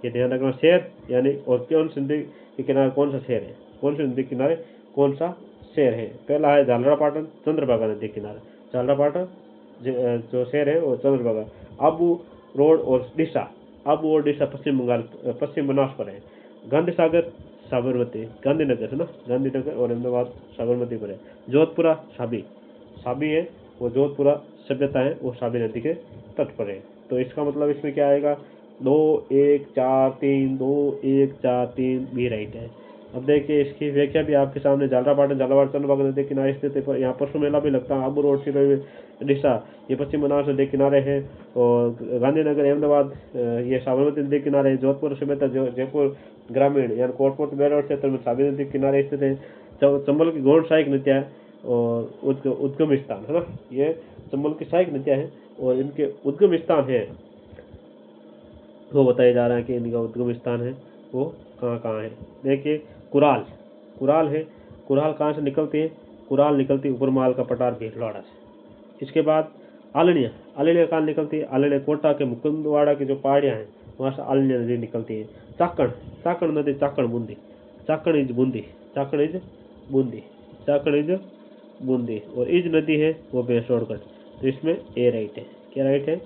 ये ध्यान रखना। शहर यानी और कौन सी नदी के किनारे कौन सा शहर है? कौन सी नदी के किनारे कौन सा शहर है? पहला है झालरापाटन, चंद्रभागा नदी के किनारे। झालरापाटन जो शहर है वो चंद्रभागा। आबू रोड और डिसा, आबू और डिसा पश्चिम बनास पर है। गांधी सागर साबरमती, गांधीनगर है ना, गांधीनगर और अहमदाबाद साबरमती पर है। जोधपुरा साबी है वो जोधपुरा सभ्यता है वो साबी नदी के तट पर है। तो इसका मतलब इसमें क्या आएगा? 2-1-4-3 2-1-4-3 बी राइट है। अब देखिए इसकी व्याख्या भी आपके सामने। झालरापाटन झालावाड़ चंद्रभागा नदी किनारे स्थित है, यहाँ परसों मेला भी लगता है। आबू रोड सिरोही डिसा ये पश्चिम बनास नदी किनारे है। और गांधीनगर अहमदाबाद ये साबरमती नदी किनारे है। जोधपुर सभ्यता जयपुर ग्रामीण यानी कोटपुतली बेरोड क्षेत्र में साबी नदी किनारे स्थित है। चंबल की गौड़ सहायक नदियाँ और उद्गम स्थान है ना, ये चंबल की सहायक नदियाँ हैं और इनके उद्गम स्थान है वो बताया जा रहा है कि इनका उद्गम स्थान है वो कहाँ है। देखिए कुराल है। कुराल कहाँ से निकलती है? कुराल निकलती है ऊपरमाल का पटार भीलवाड़ा से। इसके बाद आलनिया कहाँ निकलती है? आलनिया कोटा के मुकुंदवाड़ा की जो पहाड़ियाँ हैं वहाँ से आलनिया नदी निकलती है। चाकण नदी चाकण इज बूंदी और इज नदी है वो बेसोड़गढ़। तो इसमें ए राइट है। क्या राइट है?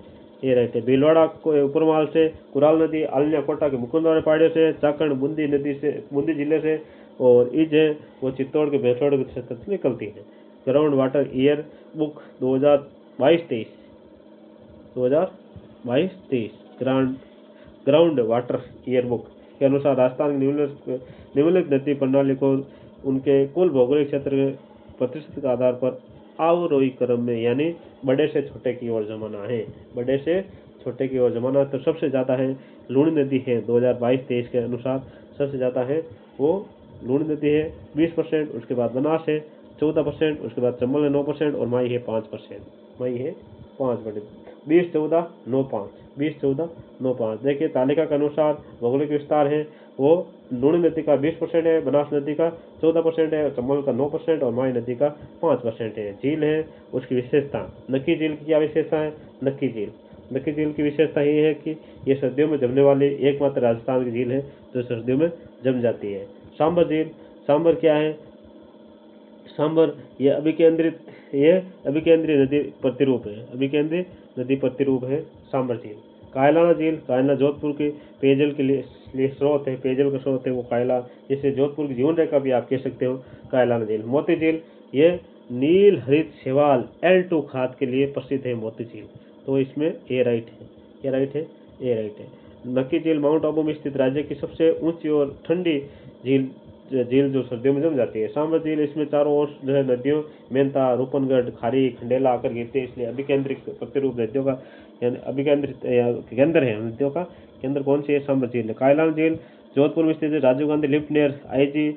ए राइट है। भीलवाड़ा को ऊपरमाल से, कुराल नदी आलनिया कोटा के मुकुंदवाड़ा पहाड़ियों से, चाकण बूंदी नदी से बूंदी जिले से, और इज है वो चित्तौड़ के बेसोड़ क्षेत्र से निकलती है। Ground water year book 2022-23 ground water year book के अनुसार राजस्थान की निम्नलिखित नदी प्रणाली को उनके कुल भौगोलिक क्षेत्र के प्रतिशत के आधार पर अवरोही क्रम में यानी बड़े से छोटे की ओर जमाना है। बड़े से छोटे की ओर जमाना तो सबसे ज़्यादा है लूणी नदी है। 2022-23 के अनुसार सबसे ज़्यादा है वो लूणी नदी है 20%, उसके बाद बनास है 14%, उसके बाद चंबल है 9% और माई है 5%। माई है 5%। 20-14-9-5 20-14-9-5। देखिए तालिका के अनुसार भौगोलिक विस्तार है वो लूणी नदी का 20% है, बनास नदी का 14% है, चंबल का 9% और माई नदी का 5% है। झील है उसकी विशेषता, नक्की झील की क्या विशेषता है? नक्की झील की विशेषता ये है कि ये सर्दियों में जमने वाली एकमात्र राजस्थान की झील है जो सर्दियों में जम जाती है। सांबर झील, सांबर क्या है? सांबर ये अभिकेंद्रीय नदी प्रतिरूप है, अभिकेंद्रीय नदी प्रतिरूप है सांबर झील। कायलाना झील, कायला जोधपुर के पेयजल के लिए स्रोत है, पेयजल का स्रोत है वो कायला, जिसे जोधपुर की जीवन रेखा भी आप कह सकते हो कायलाना झील। मोती झील ये नील हरित शैवाल L2 खाद के लिए प्रसिद्ध है मोती झील। तो इसमें ए राइट है, ए राइट है, ए राइट है। नक्की झील माउंट आबू में स्थित राज्य की सबसे ऊंची और ठंडी झील जो सर्दियों में जम जाती है। सांबर झील, इसमें चारों ओर जो है नदियों मेहता, रूपनगढ़, खारी, खंडेला आकर गिरते हैं, इसलिए अभिकेंद्रित प्रतिरूप नदियों का अभिकेंद्रित केंद्र है। नदियों का केंद्र कौन सी है? सांबर झील। कायलाना झील जोधपुर में स्थित है, Rajiv Gandhi lift near IG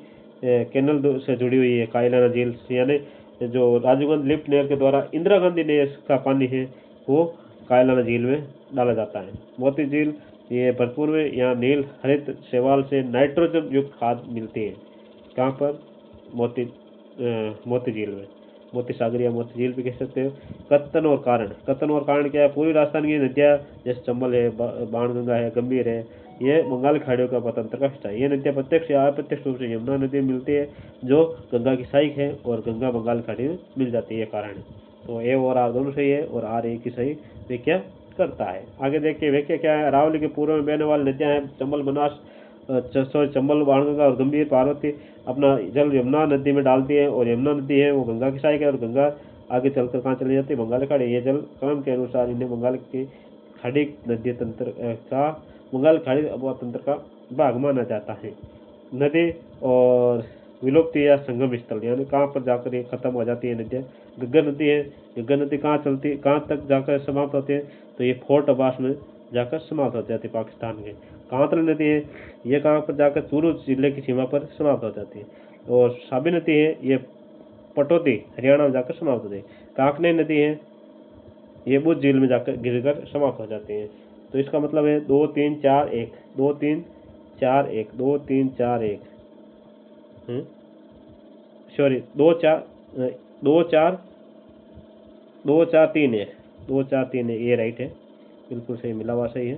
canal से जुड़ी हुई है। कायलाना झील यानी जो राजीव गांधी लिफ्ट नेयर के द्वारा इंदिरा गांधी नेयर का पानी है वो कायलाना झील में डाला जाता है। मोती झील ये भरपूर में यहाँ नील हरित शैवाल से नाइट्रोजन युक्त खाद मिलती है। कहाँ पर? मोती झील में, मोती सागर या मोती झील भी कह सकते हो। कत्तन और कारण, कत्तन और कारण क्या है? पूरी राजस्थान की नदियाँ जैसे चंबल है, बाणगंगा है, गंभीर है, ये बंगाल खाड़ियों का पतंत्र का हिस्सा है। ये नदियाँ प्रत्यक्ष या अप्रत्यक्ष रूप से यमुना नदी में मिलती है जो गंगा की सहायक है और गंगा बंगाल खाड़ी में मिल जाती है, ये कारण है। तो ए और आर दोनों सही है और आर ए की सही व्याख्या करता है। आगे देखिए व्याख्या क्या है? अरावली के पूर्व में बहने वाली नदियां हैं चंबल, बनास, चंबल, बाणगंगा और गंभीर। पार्वती अपना जल यमुना नदी में डालती है और यमुना नदी है वो गंगा की सहायक है और गंगा आगे चलकर कहाँ चली जाती है? बंगाल की खाड़ी। ये जल क्रम के अनुसार इन्हें बंगाल की खाड़ी नदी तंत्र का बंगाल खाड़ी अबुआ तंत्र का भाग माना जाता है। नदी और विलुप्ति या संगम स्थल यानी कहाँ पर जाकर ये खत्म हो जाती है नदियाँ? घग्गर नदी है, घग्गर नदी कहाँ तक जाकर समाप्त होती है? तो ये फोर्ट अब्बास में जाकर समाप्त हो जाती है पाकिस्तान के। कांतल नदी है, ये कहाँ पर जाकर चूरू जिले की सीमा पर समाप्त हो जाती है। और साबी नदी है, ये पटौदी हरियाणा में जाकर समाप्त होती है। कांकने नदी है, ये बुद्ध झील में जाकर गिरकर समाप्त हो जाती है। तो इसका मतलब है 2 3 4 1, 2 3 4 1, 2 3 4 1, सॉरी 2 4 2 4 2 4 3 1, 2 4 3 1, ये राइट है, बिल्कुल सही, मिला हुआ सही है।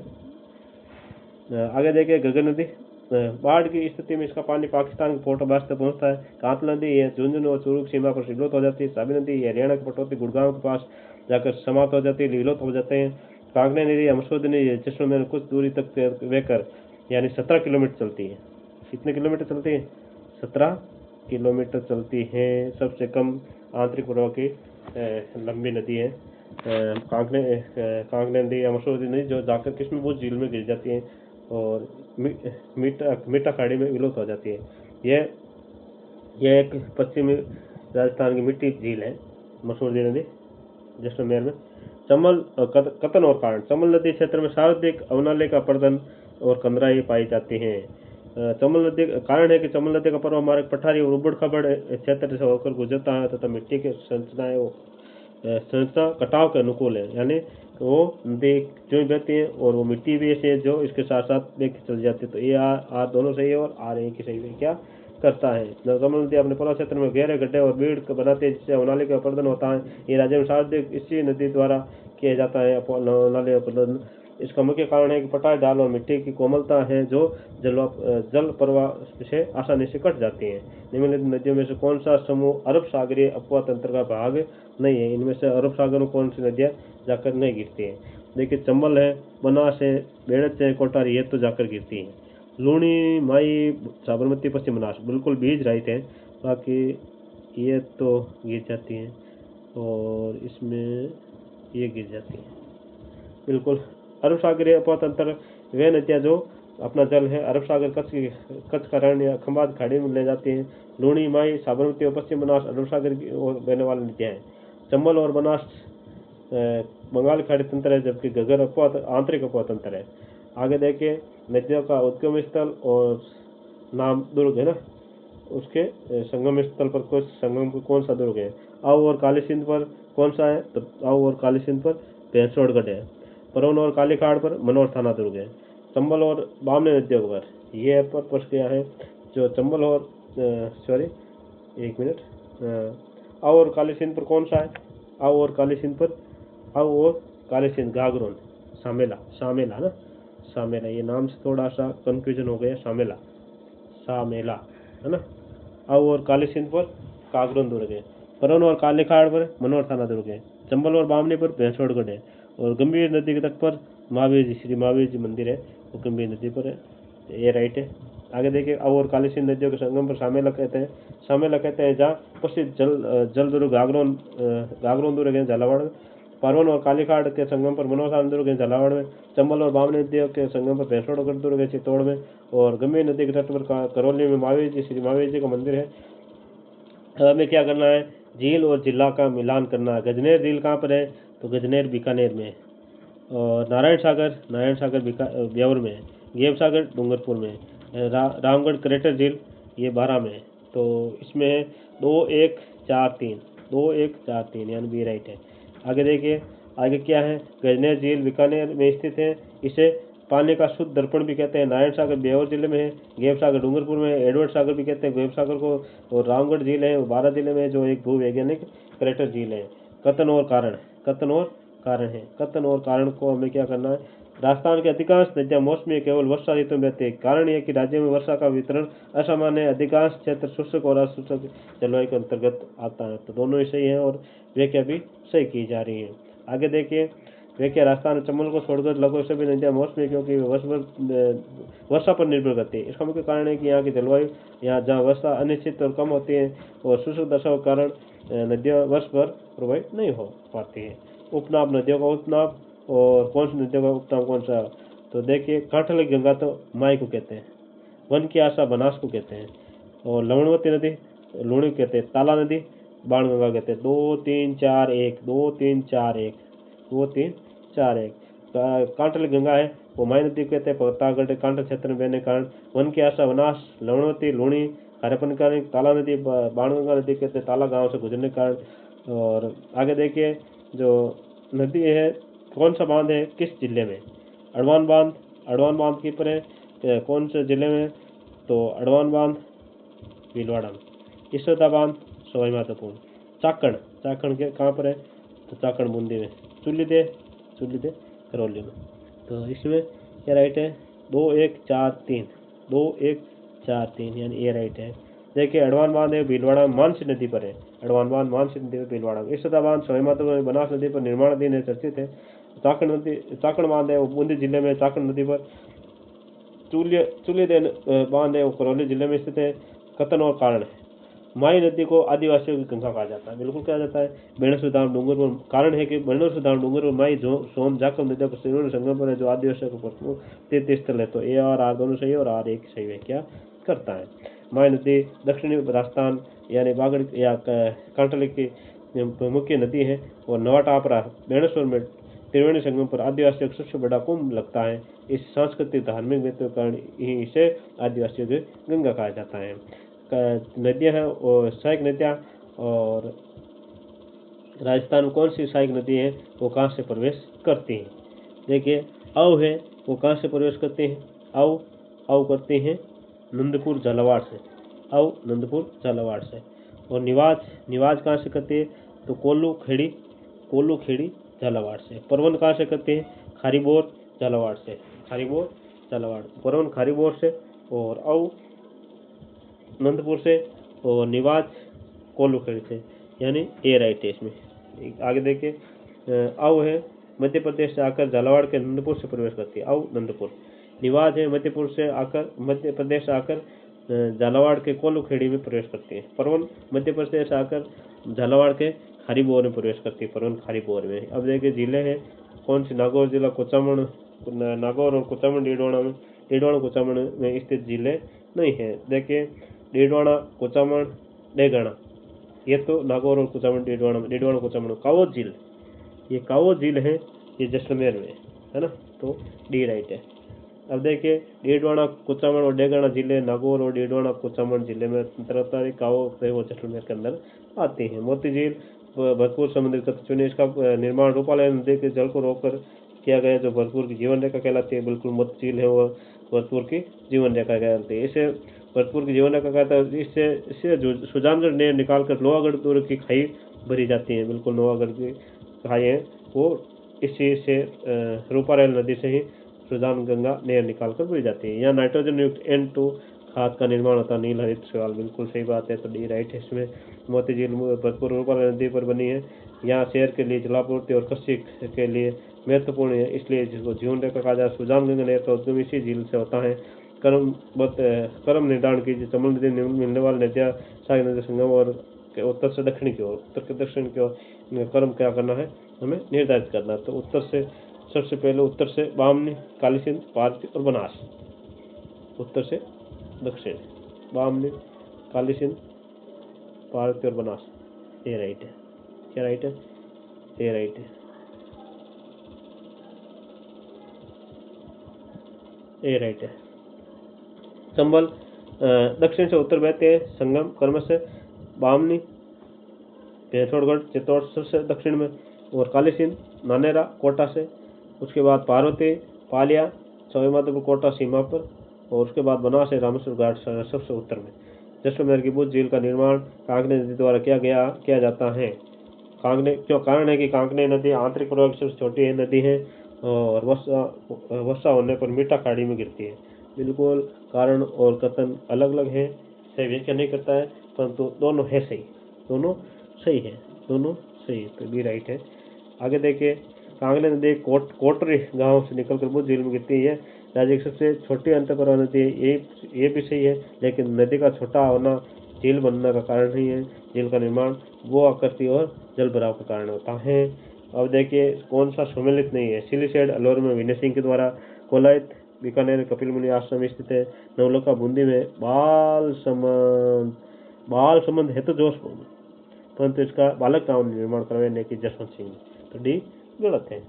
आगे देखिए घग्गर नदी, बाढ़ की स्थिति में इसका पानी पाकिस्तान के पोर्ट अब्बास तक पहुंचता है। कांतल नदी है झुंझुनू और चूरू की सीमा पर विलुप्त हो जाती है। साबी नदी है हरियाणा के पटौदी गुड़गांव के पास जाकर समाप्त हो जाती है, विलुप्त हो जाते हैं। कांगड़े नदी अमरसोद नदी जैसलमेर कुछ दूरी तक बहकर यानी 17 किलोमीटर चलती है। कितने किलोमीटर चलती है? 17 किलोमीटर चलती है। सबसे कम आंतरिक प्रवाह की लंबी नदी है कांगड़े नदी अमरसोद नदी, जो जाकर किस्मभूत झील में गिर जाती है और मीठा खाड़ी में विलुप्त हो जाती है। यह एक पश्चिमी राजस्थान की मिट्टी झील है मसूरी नदी जैसलमेर में। चंबल कतन और कारण, चंबल नदी क्षेत्र में सर्वाधिक अवनाले का प्रदन और कंदराई पाई जाती हैं। चंबल नदी कारण है कि चंबल नदी का पर्वत मार्ग पठारी और उबड़ खाबड़ क्षेत्र से होकर गुजरता है तथा मिट्टी की संरचना कटाव के अनुकूल है, यानी वो नदी जो बहती है और वो मिट्टी भी ऐसी है जो इसके साथ साथ लेके चल जाती है। तो ये आर दोनों सही है और आर ए की सही क्या करता है। चंबल नदी अपने पर्वत क्षेत्र में गहरे गड्ढे और बीड़ बनाते हैं जिससे अवनाली का प्रदन होता है। ये राज्य में सर्वाधिक इसी नदी द्वारा किया जाता है अवनाली प्रदन। इसका मुख्य कारण है कि पटाई ढाल और मिट्टी की कोमलता है जो जल प्रवाह से आसानी से कट जाती है। निम्नलिखित नदियों में से कौन सा समूह अरब सागरीय अपवा तंत्र का भाग नहीं है? इनमें से अरब सागर में कौन सी नदियाँ जाकर नहीं गिरती हैं? देखिए चंबल है, बनास है, बेड़च है, कोटारी, ये तो जाकर गिरती हैं। लूणी, माई, साबरमती, पश्चिम बनास बिल्कुल बीज राइट है, बाकी ये तो गिर जाती हैं और इसमें ये गिर जाती हैं बिल्कुल। अरब सागरीय अपतंत्र वे नदियाँ जो अपना जल है अरब सागर कच्छ का रण या खंबात खाड़ी में ले जाती हैं। लूणी, माई, साबरमती और पश्चिम बनास अरब सागर की ओर बहने वाली नदियाँ हैं। चंबल और बनास बंगाल खाड़ी तंत्र है, जबकि घग्गर आंतरिक अपतंत्र है। आगे देखिए नदियों का उद्गम स्थल और नाम दुर्ग है ना, उसके संगम स्थल पर कुछ संगम कौन सा दुर्ग है? आऊ और काली सिंध पर कौन सा है? तो आऊ और काली सिंध पर भैंसोड़गढ़ है। परवन और कालीखाड़ पर मनोर थाना दुर्ग है। चंबल और बामनी नदियों पर ये पर प्रश्न किया है जो चंबल और सॉरी एक मिनट आओ और काली सिंध पर कौन सा है? आओ और काली सिंध पर आओ और काली सिंध घाघरोन सामेला सामेला ना सामेला ये नाम से थोड़ा सा कंफ्यूजन हो गया सामेला सामेला है ना। आओ और काली सिंध पर कागरोन दुर्ग है। परवन और काली खाड़ पर मनोहर थाना दुर्ग है। चंबल और बामनी पर भैंसवाड़गढ़ है और गंभीर नदी के तट पर महावीर जी श्री महावीर जी मंदिर है वो गंभीर नदी पर है ये राइट है। आगे देखिए आओ और काली सिंध नदियों के संगम पर सामेला कहते हैं जहाँ प्रसिद्ध जल दुर्ग घाघरोन दुर्ग है झालावाड़ में। परवन और कालीखाड़ के संगम पर मनोहर थाना दुर्ग है झालावाड़ में। चंबल और बामनी नदियों के संगम पर भैंसवाड़गढ़ दुर्ग है चित्तौड़ में और गंभीर नदी के तट पर करौली में महावीर जी श्री महावीर जी का मंदिर है। हमें क्या करना है? झील और जिला का मिलान करना है। गजनेर झील कहाँ पर है? तो गजनेर बीकानेर में है और नारायण सागर ब्यावर में है। गेम सागर डूंगरपुर में है। रामगढ़ क्रेटर झील ये 12 में है। तो इसमें है 2 1 4 3 यानी बी राइट है। आगे देखिए आगे क्या है? गजनेर झील बीकानेर में स्थित है। इसे पानी का शुद्ध दर्पण भी कहते हैं। नारायण सागर ब्यावर जिले में है। गेम सागर डूंगरपुर में है। एडवर्ड सागर भी कहते हैं गेम सागर को और रामगढ़ झील है वो 12 जिले में जो एक भूवैज्ञानिक क्रेटर झील है। कथन और कारण को हमें क्या करना है? राजस्थान के अधिकांश नदियां मौसमी केवल वर्षा ऋतु में बहती है। कारण यह कि राज्य में वर्षा का वितरण असामान्य है। अधिकांश क्षेत्र शुष्क और अशुष्क जलवायु के अंतर्गत आता है। तो दोनों ही सही है और व्याख्या भी सही की जा रही है। आगे देखिए व्याख्या राजस्थान चंबल को छोड़कर लगभग सभी नदियां मौसमी क्योंकि वर्षा पर निर्भर करती है। इसका मुख्य कारण है कि यहाँ की जलवायु यहाँ जहाँ वर्षा अनिश्चित और कम होती है और शुष्क दशा के कारण नदियाँ वर्ष भर प्रभावित नहीं हो पाती है। उपनाम नदियों का उपनाम और कौन सी नदियों का उपनाम कौन सा? तो देखिए कांठल गंगा तो माई को कहते हैं। वन की आशा बनास को कहते हैं और लवणवती नदी लूणी को कहते हैं। ताला नदी बाणगंगा कहते हैं। 2 3 4 1 2 3 4 1 2 3 4 1 कांठल गंगा है वो माई नदी को कहते हैं। प्रतापगढ़ कांठल क्षेत्र में बहने के कारण वन की आशा बनास लवणवती लूणी खारेपन का ताला नदी बाणगंगा नदी कहते हैं ताला गांव से गुजरने के कारण। और आगे देखिए जो नदी है कौन सा बांध है किस जिले में? अड़वान बांध की पर है कौन से जिले में? तो अड़वान बांध भीलवाड़ा में। इसोदा बांध सवाई माधोपुर। चाकण के कहाँ पर है? तो चाकण बूंदी में। चुल्ली दे करौली में। तो इसमें क्या राइट है? 2 1 4 3 2 1 4 3 यानी ये राइट है। देखिए अड़वान बांध है भीलवाड़ा मानसी नदी पर है। अड़वान बांध मानसी नदी पर भीलवाड़ा में। इसोदा बांध सवाई माधोपुर में बनास नदी पर निर्माणाधीन है चर्चित है। चाकण बांध है वो बूंदी जिले में चाकण नदी पर। चुलीदेन बांध है वो करौली जिले में स्थित है। कथन और कारण है माई नदी को आदिवासियों की गंगा कहा जाता है। बिल्कुल कहा जाता है। बेणेश्वर धाम डूंगरपुर कारण है कि बेणेश्वर धाम डूंगरपुर माई सोम जाखम नदियों का त्रिवेणी संगम पर है जो आदिवासियों का प्रमुख तीर्थ स्थल है। तो ए और आर दोनों सही और आर एक सही व्याख्या करता है। माई नदी दक्षिणी राजस्थान यानी बागड़ या कांठल की मुख्य नदी है और नवाटापरा बेणेश्वर में त्रिवेणी संगम पर आदिवासियों का सबसे बड़ा कुंभ लगता है। इस सांस्कृतिक धार्मिक महत्व के कारण ही इसे आदिवासियों की गंगा कहा जाता है। नदियां हैं और सहायक नदियां और राजस्थान में कौन सी सहायक नदी है वो कहाँ से प्रवेश करती हैं? देखिए अव है वो कहाँ से प्रवेश करती हैं? अव करती हैं नंदपुर झालावाड़ से। अव नंदपुर झालावाड़ से। और निवाज कहाँ से करती है? तो कोल्लू खेड़ी झालावाड़ से। परवन कहाँ से करते हैं? खारीबोर झालावाड़ से। परवन खारीबोर से और अव नंदपुर से और निवाज कोल्लू खेड़ी से यानी ए राइट है इसमें। आगे देखिए अव है मध्य प्रदेश से आकर झालावाड़ के नंदपुर से प्रवेश करती है। अव नंदपुर। निवाज है मध्य प्रदेश से आकर झालावाड़ के कोल्लू खेड़ी में प्रवेश करती है। परवन मध्य प्रदेश से आकर झालावाड़ के खारीबोर में प्रवेश करती है। परवन खारीबोर में। अब देखिए जिले हैं कौन सी? नागौर जिला नागौर और कुचामन डीडवाना कुचामन में स्थित जिले नहीं है। देखिए डीडवाना कुचामन डेगाना ये तो नागौर और कुचामन डीडवाना कुचामन। कावो झील ये कावो झील है ये जैसलमेर में है ना। तो डी राइट है। अब देखिए डीडवाना कुचामन और डेगाना जिले नागौर और डीडवाना कुचामन जिले में अंतर्गत कावो वो जैसलमेर के अंदर आते हैं। मोती झील भरपूर समुद्री तत्व चुने इसका निर्माण रूपालय नदी के जल को रोककर किया गया जो भरतपुर की जीवन रेखा कहलाती है। बिल्कुल मत झील है वो भरतपुर की जीवन रेखा कहलाती है। इसे भरतपुर की जीवन रेखा कहता है। इससे सुजानगढ़ नहर निकाल कर लोहागढ़ दुर्ग की खाई भरी जाती है। बिल्कुल लोहागढ़ की खाई है वो इसी से रूपारेल नदी से ही सुजान गंगा नहर निकाल कर भरी जाती है। यहाँ नाइट्रोजन युक्त N2 खाद का निर्माण होता है। नील हरित सवाल बिल्कुल सही बात है, तो डी राइट है इसमें। मोती झील भरतपुर रूपारेल नदी पर बनी है। यहाँ शहर के लिए जलापूर्ति और कृषि के लिए महत्वपूर्ण है, इसलिए जिसको जीवन रेखा कहा जाए। सुजान गंगा नहर का उद्गम इसी झील से होता है। क्रम निर्धारण कीजिए। चमन नदी मिलने वाली नदियाँ सागर नदी संगम और उत्तर से दक्षिण की ओर, उत्तर के दक्षिण की ओर क्रम क्या करना है, हमें निर्धारित करना है। तो उत्तर से सबसे पहले उत्तर से बामनी, काली सिंध, पारसी और बनास। उत्तर से दक्षिण बामनी, काली सिंध, पारसी और बनास। ये राइट है। क्या राइट है? ये राइट है। ये राइट है। चंबल दक्षिण से उत्तर बहते हैं। संगम क्रमशः बामनी, पिथौरागढ़, चित्तौड़ से दक्षिण में, और काली सिंध नानेरा कोटा से। उसके बाद पार्वती, पालिया, सवाईमाधोपुर कोटा सीमा पर, और उसके बाद बनास है रामेश्वर घाट सबसे उत्तर में। जैसलमेर की बुद्ध झील का निर्माण कांकने नदी द्वारा किया जाता है। कांकने क्यों? कारण है कि कांकने नदी आंतरिक प्रवाह की सबसे छोटी नदी है और वर्षा होने पर मीठा खाड़ी में गिरती है। बिल्कुल कारण और कथन अलग अलग है, सही व्याख्या नहीं करता है, परंतु दोनों है सही, दोनों सही है, दोनों सही है, तो बी राइट है। आगे देखिए, कांगले नदी कोटरी गांव से निकलकर बुद्ध झील में गिरती है। राज्य की सबसे छोटी अंतःप्रवाह नदी है, ये भी सही है, लेकिन नदी का छोटा होना झील बनने का कारण नहीं है। झील का निर्माण वो आकृति और जल भराव के कारण होता है। अब देखिए कौन सा सम्मिलित नहीं है। सिलीसेड अलवर में विनय सिंह के द्वारा, कोलायत बीकानेर कपिल मुनि आश्रम स्थित है। नवलखा बूंदी में बाल संबंध है तो जोशपुर में, परंतु इसका बालक गांव निर्माण करवाने की जसवंत सिंह ने, तो डी गलत है।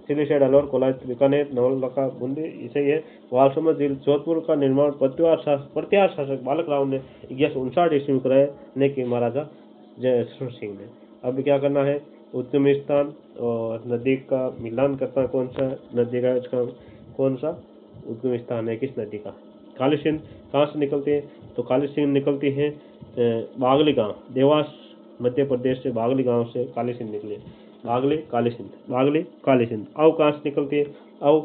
सिलीसेड अलवर कोलायत बीकानेर नवलखा बूंदी सही है। बाल संबंध झील जोधपुर का निर्माण प्रतिहार शासक बालक राव ने 1159 ईस्वी में कराया, ने कि महाराजा जसवंत सिंह ने। अब क्या करना है, उद्गम स्थान और नदी का मिलान करना, कौन सा नदी का इसका कौन सा उद्गम स्थान है किस नदी का। काली सिंध कहाँ से निकलती है, तो काली सिंध निकलती है बागली गांव, देवास मध्य प्रदेश से बागली गांव से काली सिंध निकली। बागली काली सिंध, बागली काली सिंध। आव कहाँ से निकलती है, आव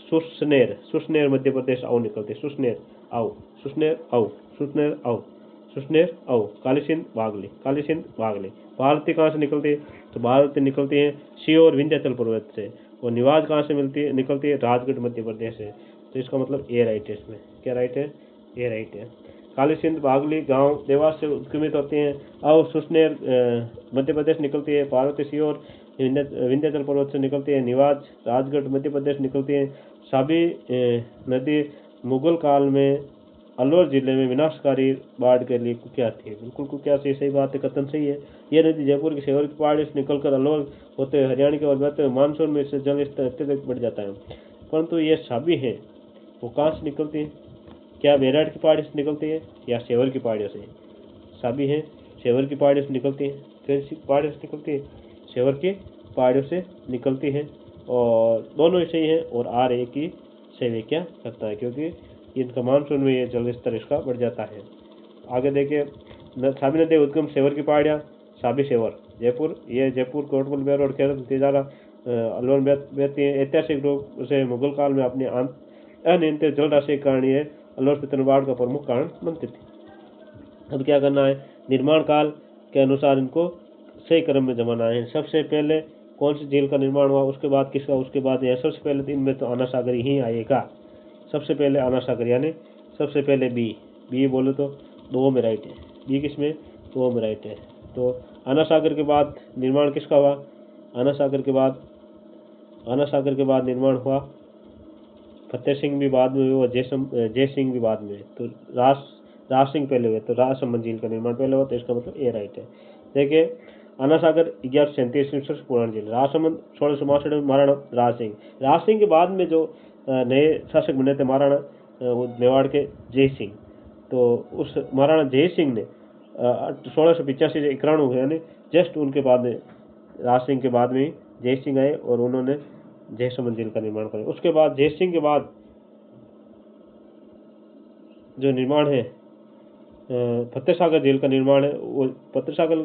सुसनेर मध्य प्रदेश आव निकलती है। सुसनेर आव, सुसनेर आव, सुसनेर आव, सुसनेर आव, काली सिंध बागली, काली सिंध बागली। भारती कहाँ से निकलती है, तो भारती निकलती है सीहोर विंध्याचल पर्वत से। और निवाज कहाँ से निकलती है, राजगढ़ मध्य प्रदेश से। तो इसका मतलब ए राइट है। इसमें क्या राइट है, ए राइट है। काली सिंध बागली गांव देवास से उद्गमित होती हैं। और सुसनेर मध्य प्रदेश निकलती है। पार्वती सीहोर विंध्याचल पर्वत से निकलती है। निवाज राजगढ़ मध्य प्रदेश निकलती है। साबी नदी मुगल काल में अलवर जिले में विनाशकारी बाढ़ के लिए कुख्यात थी। बिल्कुल कुख्यात है, सही बात है, कथन सही है। यह नदी जयपुर के शेवर की पहाड़ी से निकलकर अलवर होते हुए हरियाणा की ओर बहते हुए मानसून में इससे जल स्तर अत्यधिक बढ़ जाता है। परंतु ये साबी है वो कहाँ से निकलती है, क्या बेराट की पहाड़ी से निकलती है या शेवर की पहाड़ियों से। साबी है शेवर की पहाड़ियों से निकलती है। कौन सी पहाड़ियों से निकलती है, शेवर की पहाड़ियों से निकलती है। और दोनों ही सही है, और आर ए की सही व्याख्या करता है, क्योंकि इनका मानसून में ये जल स्तर इसका बढ़ जाता है। आगे देखिए, साबी नदी उद्गम शेवर की पहाड़ियाँ, साबी शेवर जयपुर, ये जयपुर कोटपुल बेर और केरल तिजारा अलवर में बहती है। ऐतिहासिक रूप से मुगल काल में अपनी अनियंत्रित जल राशि के कारण ये अलवर से बाढ़ का प्रमुख कारण बनती थी। अब क्या करना है, निर्माण काल के अनुसार इनको सही क्रम में जमाना है। सबसे पहले कौन सी झील का निर्माण हुआ, उसके बाद किसका, उसके बाद यह सबसे पहले इनमें तो आना सागरी ही आएगा। सबसे पहले आना सागर, यानी सबसे पहले बी बोले तो दो में राइट है। बी किस में, दो में राइट है। तो आना सागर के बाद निर्माण किसका हुआ, आना सागर के बाद निर्माण हुआ फतेह सिंह भी बाद में हुआ, जय सिंह भी बाद में। तो राज सिंह पहले हुए, तो राजसमंद झील का निर्माण पहले हुआ, तो इसका मतलब ए राइट है। देखिए, आना सागर 1137 ईस्वी सबसे पुरानी झील। राजसमंद 1662 में महाराणा राज सिंह के बाद में जो नए शासक बने थे महाराणा मेवाड़ के जय सिंह, तो उस महाराणा जय सिंह ने 1685 से 91 यानी जस्ट उनके बाद में राज सिंह के बाद में जय सिंह आए और उन्होंने जयसमंद झील का निर्माण करें। उसके बाद जयसिंह के बाद जो निर्माण है फतेह सागर झील का निर्माण है, वो फतेह सागर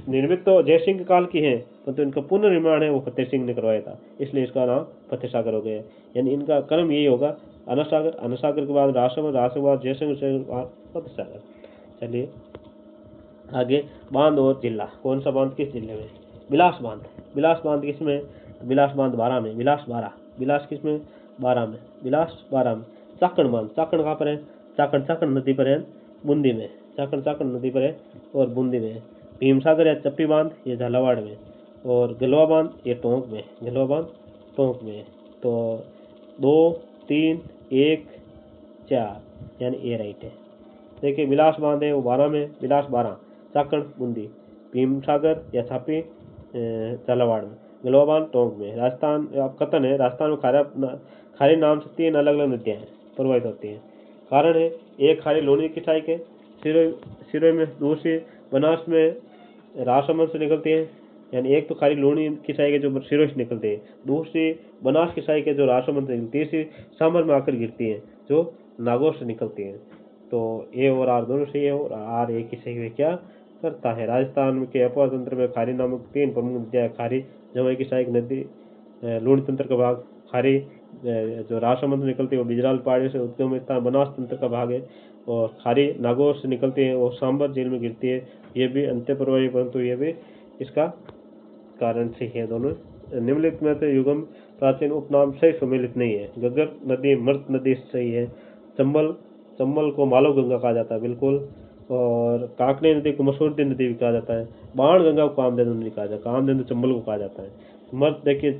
निर्मित तो जयसिंह के काल की है, परंतु इनका पुनर्निर्माण है वो फतेह सिंह ने करवाया था, इसलिए इसका नाम फतेह सागर हो गया। यानी इनका क्रम यही होगा, अनसागर, अनसागर के बाद राजसमंद, राजसमंद के बाद जयसिंह के बाद फतेह सागर। चलिए आगे, बांध और जिला। कौन सा बांध किस जिले में? बिलास बांध। बिलास बांध किसमें? बिलास बांध बारां में। बिलास बारां, बिलास किसमें? बारां में। बिलास बारां में। चाकण बांध, चाकण कहाँ पर है? चाकण, चाकण नदी पर है, बूंदी में। चाकण, चाकण नदी पर है और बूंदी में है। भीमसागर या चप्पी बांध ये झालावाड़ में, और गलवा बांध ये टोंक में। गलवा बांध टोंक में। तो 2, 3, 1, 4 यानी ये राइट है। देखिए बिलास बांध है वो बारां में, बिलास बारां, चाकण बूंदी, भीमसागर या छापी झालावाड़ में, गलवा बांध टोंक में। राजस्थान आप कथन है, राजस्थान में खारी नाम से 3 अलग अलग नदियाँ प्रवाहित होती हैं। कारण है, एक खारी लोनी की साइक है सिरोही में, दूसरी बनास में राजसमंद से निकलती है, यानी एक तो खारी लोनी की साइक है जो सिरोही से निकलती है, दूसरी बनास की साइक है जो राजसमंद से निकलती है, तीसरी सांभर में आकर गिरती है जो नागौर से निकलती है। तो ए और आर दोनों सही है, और आर ए की सही व्याख्या करता है। राजस्थान के अपवार तंत्र में खारी नामक 3 प्रमुख नदियाँ, खारी जमुई की सहायक नदी लूणी तंत्र का भाग, खारी जो राजसमंद से निकलती है वो बिजराल पहाड़ी से उद्गम स्थान बनास तंत्र का भाग है, और खारी नागौर से निकलती है और सांबर झील में गिरती है, ये भी अंत्य प्रवाही, परंतु ये भी इसका कारण सही है। दोनों निम्नलिखित में से युगम प्राचीन उपनाम सही सम्मिलित नहीं है। गग्गर नदी मृत नदी सही है। चंबल, चंबल को मालव गंगा कहा जाता है बिल्कुल, और काकनी नदी को मसूरदी नदी भी कहा जाता है। बाण गंगा को कामधेनु नदी कहा जाता है, कामधेनु चंबल को कहा जाता है। मृत देखिए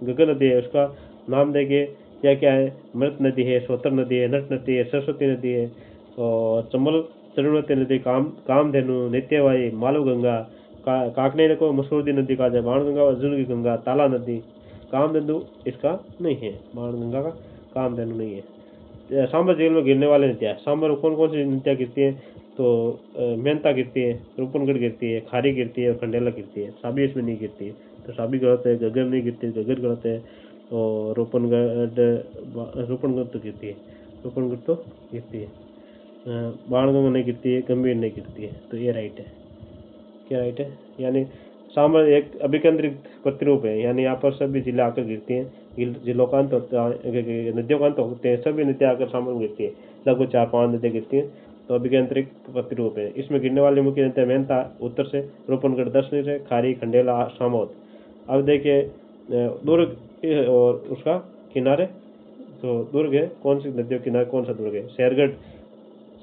गग्गर नदी है, उसका नाम देखिए क्या क्या है, मृत नदी है, सोतर नदी है, नट नदी है, सरस्वती नदी है, और चंबल चरुणवती नदी, कामधेनु, नित्यवाई, मालव गंगा, काकने को मसूरदी नदी कहा जाए, बाण गंगा अर्जुन की गंगा, ताला नदी। कामधेनु इसका नहीं है, बाण गंगा का कामधेनु नहीं है। सांबर झील में गिरने वाले नदियाँ, सांबर में कौन कौन सी नदियाँ गिरती हैं? तो मेहनता गिरती है, रूपनगढ़ गिरती है, खारी गिरती है और खंडेला गिरती है। साबी इसमें नहीं गिरती है, तो साबी गलत है। गग्गर नहीं गिरती, गग्गर गलत है, और रूपनगढ़ तो गिरती है, रूपनगढ़ तो गिरती है। बाणगंगा नहीं गिरती है, गंभीर नहीं गिरती है, तो ये राइट है। क्या राइट है? यानी सांबर एक अभिकेंद्रित प्रतिरूप है, यानी यहाँ पर सभी जिले आकर गिरती हैं, जिलों का अंत होता है, नदियों का अंत होते हैं, सभी नदियाँ आकर सांबर में गिरती है, लगभग 4-5 नदियाँ गिरती हैं, तो अभिकेंद्रित प्रतिरूप है। इसमें गिरने वाली मुख्य नदियाँ मेहनता उत्तर से, रूपनगढ़ दक्षिण से, खारी, खंडेला, सामोद। अब देखिए दुर्ग और उसका किनारे, तो दुर्ग है, कौन सी नदियों के किनारे कौन सा दुर्ग है? शेरगढ़,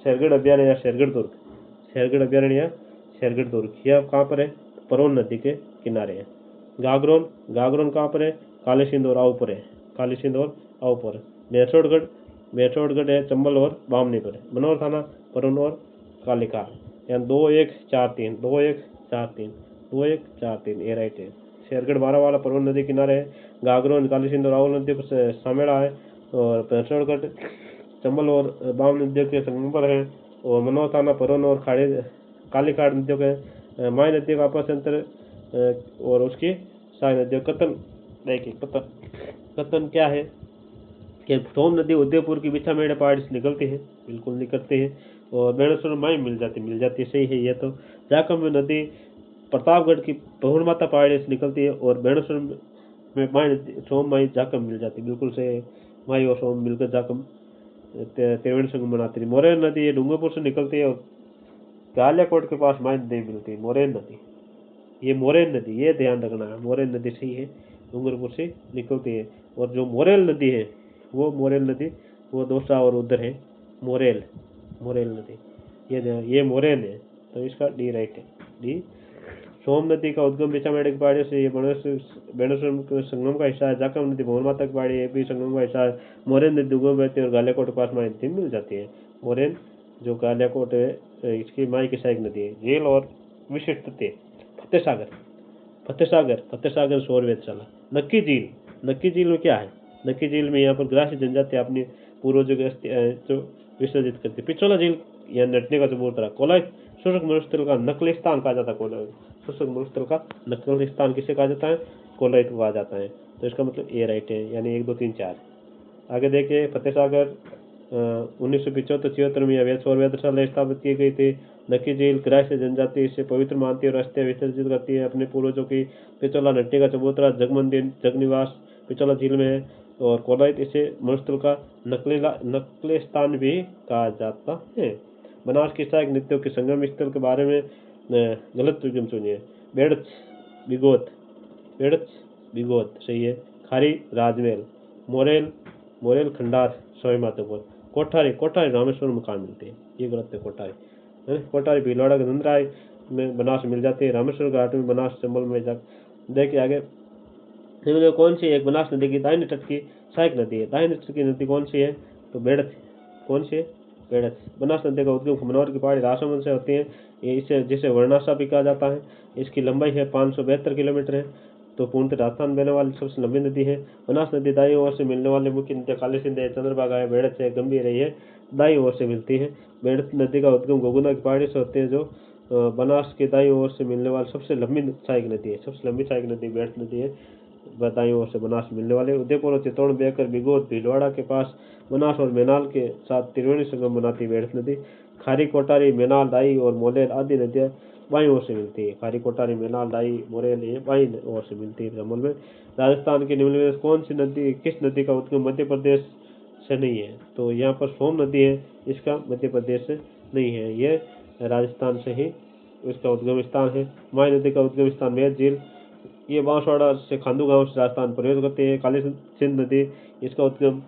शेरगढ़ अभ्यारण्य या शेरगढ़ दुर्ग, शेरगढ़ अभ्यारण्य या शेरगढ़ दुर्ग, यह कहाँ पर है? परौन नदी के किनारे है। गागरोन, गागरोन कहाँ पर है? काली सिंध और आऊपुर है, काली सिंध और आऊपुर। बेसोड़गढ़, बेसोड़गढ़ है चंबल और बामनी पर है। मनोर थाना, परौन और कालिकार, यानी 2, 1, 4, 3, 2, 1, 4, 3, 2, 1, 4, 3, ये राइट है। शेरगढ़ बारा वाला परौन नदी किनारे है। गागरोन काली सिंध और आऊ नदी पर समेड़ा है, और बेसोड़गढ़ चंबल और बाम नदियों के संगम पर है, और मनोर थाना परौन और कालीखाड़ नदियों के माई नदी का आपस अंतर, और उसकी सारी नदियों। कतन देखिए, कतन क्या है कि सोम नदी उदयपुर की बिछामेड़ पहाड़ी से निकलती है, बिल्कुल निकलती है, और बेणेश्वर माई मिल जाती है, सही है ये तो। जाकम नदी प्रतापगढ़ की बहुर माता पहाड़ी से निकलती है, और बेणेश्वर में माई सोम माई जाकम मिल जाती है, बिल्कुल से माई और सोम मिलकर जाकम त्रिवेणी संगम बनाती है। मोरैन नदी ये डूंगरपुर से निकलती है, और गालियाकोट के पास माई नदी मिलती है, मोरैन नदी, ये मोरैन नदी, ये ध्यान रखना है, मोरैन नदी सही है, डूंगरपुर से निकलती है। और जो मोरेल नदी है, वो मोरेल नदी वो दौसा और उधर है, मोरेल, मोरेल नदी, ये मोरेन है, तो इसका डी राइट है, डी। सोम नदी का उद्गम बिछामेड़ की पहाड़ी से, ये बेणेश्वर संगम का हिस्सा है। जाकम नदी भवन माता की पहाड़ी, ये भी संगम का हिस्सा है। मोरेन नदी उगम बहती है और गालियाकोट के पास माई नदी मिल जाती है। मोरेन जो गालियाकोट है इसकी माई की सहायक नदी है। झील और विशिष्ट तथ्य। फतेह सागर, फतेह सागर, फतेह सागर सौरवेद चला। नक्की झील, नक्की झील में क्या है? नक्की झील में यहाँ पर ग्रासी जनजाति अपनी पूर्वजों के जो विसर्जित करती है। पिछोला झील यह नटने का चबूतरा। कोलाई शुष्क मरुस्थल का नकली स्थान कहा जाता है। कोलाई शुष्क मरुस्थल का नकली स्थान किसे कहा जाता है? कोलाइट को कहा जाता है। तो इसका मतलब ए राइट है, यानी 1 2 3 4। आगे देखिए फतेह सागर 1975-76 में अवैध सौर वेधशाला स्थापित की गई थी। नक्की झील ग्राह्य जनजाति इसे पवित्र मानती है और अस्थि विसर्जित करती है अपने पूर्वजों की। पिछोला नट्टी का चबूतरा जगमंदिर जगनिवास पिछोला झील में है। और कोलाइट इसे मरुस्थल का नकली स्थान भी कहा जाता है। बनास की सहायक नृत्यों के संगम स्थल के बारे में गलत विज्ञान सुनिए। बेड़च बिगोत सही है। खारी राजमहल, मोरेल खंडार स्वामी माधोपुर। कोठारी रामेश्वर में कहाँ मिलते हैं, ये गलत है। कोठारी भीलवाड़ा के धंधराय में बनास मिल जाती है। रामेश्वर घाट में बनास चंबल में जा। देखिए आगे निम्न कौन सी एक बनास नदी की दाहिने तट की सहायक नदी है। दाहिने तट की नदी कौन सी है, तो बेड़च। कौन सी है, बेड़च। बनास नदी का उद्गम खमनौर की पहाड़ी राजसमंद से होती है। ये इसे जिसे वर्णासा भी कहा जाता है। इसकी लंबाई है 572 किलोमीटर है। तो पूर्णतः राजस्थान बहने वाली सबसे लंबी नदी है। बनास नदी दाई ओर से मिलने वाले मुख्य नदियाँ काली सिंध है, चंद्रभागा है, बेड़च है, गंभीर है, ये दाई ओर से मिलती है। बेड़च नदी का उद्गम गोगुना की पहाड़ी से होते हैं, जो बनास के दाई ओर से मिलने वाली सबसे लंबी सहायक नदी है। सबसे लंबी सहायक नदी बेड़च नदी है, दाई ओर से बनास मिलने वाले। उदयपुर और चित्तौड़ बेकर बिगोत भीलवाड़ा के पास बनास और मेनाल के साथ त्रिवेणी संगम बनाती है बेड़च नदी। खारी कोटारी मेनाल दाई और मोलेर आदि नदियाँ बाईं ओर से मिलती है। खारी कोटारी मेनाल दाई मोरेल ये बाईं ओर से मिलती है चंबल में। राजस्थान की निम्नलिखित में कौन सी नदी किस नदी का उद्गम मध्य प्रदेश से नहीं है, तो यहाँ पर सोम नदी है, इसका मध्य प्रदेश से नहीं है, ये राजस्थान से ही इसका उद्गम स्थान है। माई नदी का उद्गम स्थान मेद झील, ये बांसवाड़ा से खांडू गांव से राजस्थान प्रवेश करती है। काली सिंध नदी, इसका उद्गम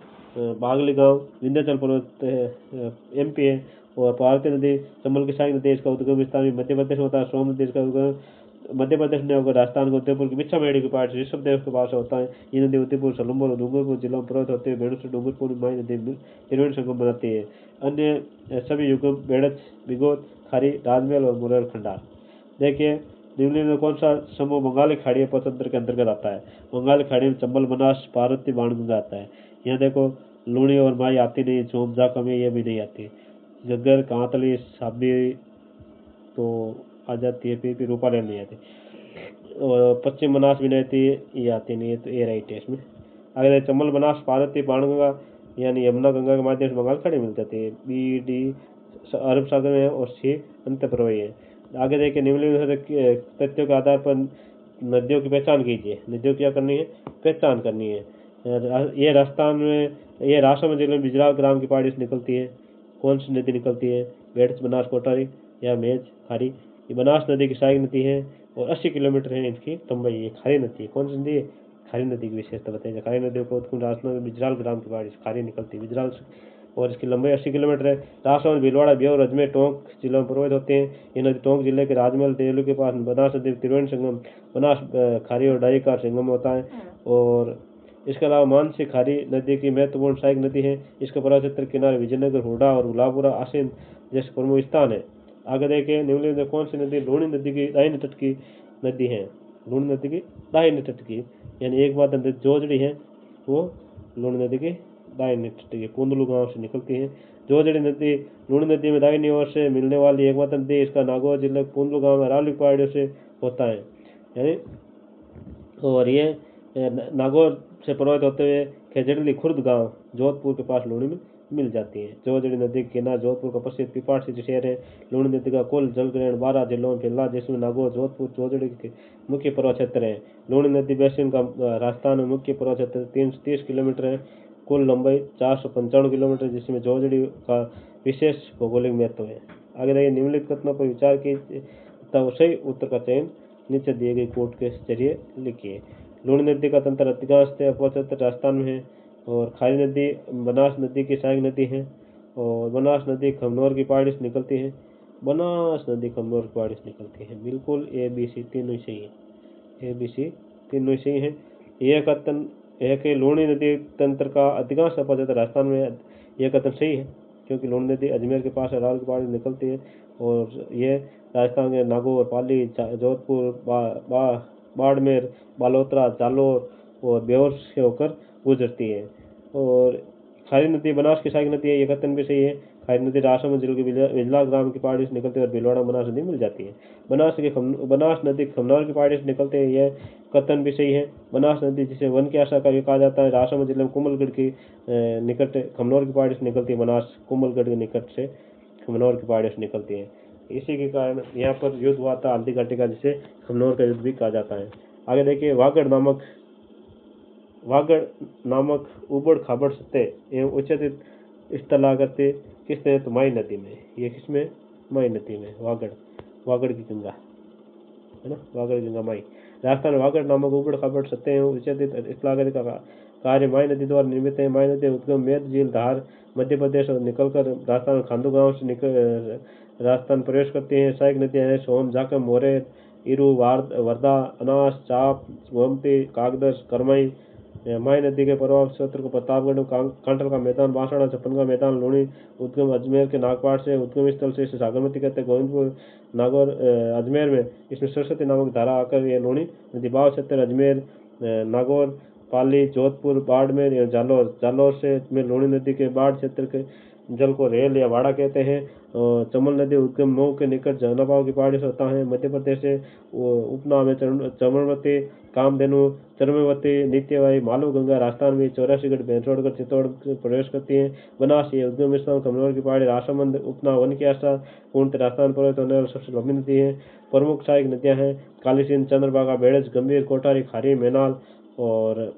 बागली गांव विंध्याचल पर्वत MP है। और पार्वती नदी चंबल की सहायक नदी, इसका उद्गम स्थान भी मध्य प्रदेश होता है। सोम नदी इसका उद्गम मध्य प्रदेश में होकर राजस्थान के उदयपुर की बिच्छामेड़ी के पास ऋषभदेव के पास होता है। ये नदी उदयपुर सलम्बर और डूंगरपुर जिलों में प्रवाहित होते हुए बेड़ूस डूंगरपुर माई नदी त्रिवेणी संगम बनाती है। अन्य सभी युगम बेड़च बिगोत खारी राजमहल और मुरैल खंडार। देखिए निम्नलिखित में कौन सा समूह बंगाली खाड़ी पतंत्र के अंतर्गत आता है। बंगाली खाड़ी में चंबल बनास पार्वती बाणगंगा आता है। यहाँ देखो लूणी और माई आती नहीं, झोम झाकम ये भी नहीं आती। गग्गर कांतली साबी तो आ जाती है, फिर रूपारेल नहीं आती। और पश्चिम बनास भी नहीं आती, ये आती नहीं है, तो ये राइट है इसमें। अगर चंबल बनास पार्वती बाणगंगा यानी यमुना गंगा के माध्यम से बंगाल खाड़ी मिल जाती है। BD अरब सागर में है और C अंत प्रवाही है। आगे देखिए निम्नलिखित तथ्यों के आधार पर नदियों की पहचान कीजिए। नदियों की क्या करनी है, पहचान करनी है। ये राजस्थान में ये राजसमंद जिले में बिजराव ग्राम की पहाड़ी से निकलती है। कौन सी नदी निकलती है, बेड़च बनास कोटारी या मेज खारी। ये बनास नदी की सहायक नदी है और 80 किलोमीटर है इसकी लंबाई। ये खारी नदी है, कौन सी नदी है, खारी नदी की विशेषता बताइए। खारी नदी को उत्कुंड राजस्थान में बिजराल ग्राम की पहाड़ी से खारी निकलती है, बिजराल, और इसकी लंबाई 80 किलोमीटर है। राजसमंद भीलवाड़ा ब्योर अजमेर टोंक जिलों में प्रवाहित होते हैं। ये नदी टोंक जिले के राजमहल देवलू के पास बनास नदी त्रिवेणी संगम बनास खारी और डाई का संगम होता है। और इसके अलावा मानसी खारी नदी की महत्वपूर्ण सहायक नदी है। इसके प्रक्षेत्र किनारे विजयनगर हुडा और गुलाबपुरा आसीन जैसे प्रमुख स्थान है। आगे देखिए निम्नलिखित में कौन सी नदी लूणी नदी की दाहिने तट की नदी है। लूणी नदी की दाहिने तट की, यानी एक बात नदी जोजड़ी है वो लूणी नदी की दाहिने तट की कुंदलू गांव से निकलती है। जोजड़ी नदी लूणी नदी में दाहिनी ओर से मिलने वाली एक मात्र नदी, इसका नागौर जिले कुंदलू गांव में अरावली पहाड़ियों से होता है, यानी। और ये नागौर से प्रवाहित होते हुए खेजड़ली खुर्द गांव जोधपुर के पास लूणी में मिल जाती है। जोजड़ी नदी के किनारे जोधपुर का प्रसिद्ध पिपाट सिटी शहर है। लूणी नदी का कुल जलग्रहण 12 जिलों में फैला, जिसमें नागौर जोधपुर जोजड़ी के मुख्य पर्वत क्षेत्र है। लूणी नदी बेसिन का राजस्थान में मुख्य पर्वत क्षेत्र 330 किलोमीटर है। कुल लंबाई 495 किलोमीटर, जिसमें जोजड़ी का विशेष भौगोलिक महत्व है। आगे देखिए निम्नलिखित कथनों पर विचार कीजिए तब सही उत्तर का चयन नीचे दिए गए कोड के जरिए लिखिए। लूणी नदी का तंत्र अधिकांशतः अपवर्तक राजस्थान में है। और खारी नदी बनास नदी की सहायक नदी है। और बनास नदी खमनौर की पहाड़ी से निकलती है। बनास नदी खमनौर की पहाड़ी से निकलती है। बिल्कुल ABC तीनों ही सही है। ABC तीनों ही सही है। यह कथन है कि लूणी नदी तंत्र का अधिकांश अपवर्तक राजस्थान में है। यह कथन सही है, क्योंकि लूणी नदी अजमेर के पास अरावली की पहाड़ी से निकलती है। और ये राजस्थान के नागौर पाली जोधपुर बाड़मेर बालोतरा जालोर और ब्योर से होकर गुजरती है। और खारी नदी बनास की सहायक नदी है, ये कथन भी सही है। खारी नदी राजसमंद जिले के बिजला ग्राम की पहाड़ी से निकलते और भीलवाड़ा बनास नदी मिल जाती है। बनास नदी खमनौर की पहाड़ी से निकलते हैं, यह कथन भी सही है। बनास नदी जिसे वन की आशा का भी कहा जाता है, राजसमंद जिले में कुंभलगढ़ की निकट खमनौर की पहाड़ी से निकलती है। बनास कुंभलगढ़ के निकट से खमनौर की पहाड़ी से निकलती है। इसी के कारण यहाँ पर युद्ध हुआ था हल्दी घाटी का, जिसे खमनौर का युद्ध भी कहा जाता है। आगे देखिए, वागड़ नामक उबड़ खाबड़ सतह एवं उच्चतित स्थल करते किस तरह, तो माई नदी में। ये किसमें? माई नदी में। वागड़ की गंगा है ना, वागड़ गंगा माई। राजस्थान वागड़ नामक उबड़ खाबड़ सतह एवं उच्चतित स्थलागत का कार्य माई नदी द्वारा निर्मित है। माई नदी उद्गम मेद झील धार मध्य प्रदेश और निकलकर राजस्थान खांडू गांव से निकल राजस्थान प्रवेश करती हैं। सहायक नदियां हैं सोम, जाखम, मोरेर, इरू, वर्धा, अनास, चाप, गोमती, कागदस, करमई। माई नदी के प्रभाव क्षेत्र को प्रतापगढ़, कांटल का मैदान, बांसवाड़ा, छप्पन का मैदान, लूणी उद्गम अजमेर के नागपाट से, उद्गम स्थल से इसे सागरमती कहते हैं। गोविंदपुर, नागौर, अजमेर में इसमें सरस्वती नामक धारा आकर यह लूणी नदी बाव क्षेत्र अजमेर, नागौर, पाली, जोधपुर, बाड़मेर, जालौर से में लूणी नदी के बाढ़ क्षेत्र के जल को रेल या वाड़ा कहते हैं। चमल नदी उद्गम मऊ के निकट जहानाबाद की पहाड़ी से होता है। मध्य प्रदेश से उपनाम है चमनवती, कामधेनु, चरमवती, नित्यवाई, मालू गंगा। राजस्थान में 84गढ़, भैंसवाड़गढ़, चित्तौड़गढ़ प्रवेश करती है। बनास ये उद्गम स्थान खमनौर की पहाड़ी, राजसमंद उपना वन की आशा पूर्णतः राजस्थान पर्वत होने वाली सबसे लंबी नदी है। प्रमुख सहायक नदियां हैं काली सिंध, चंद्रभागा, बेड़ज, गंभीर, कोठारी, खारी, मैनाल और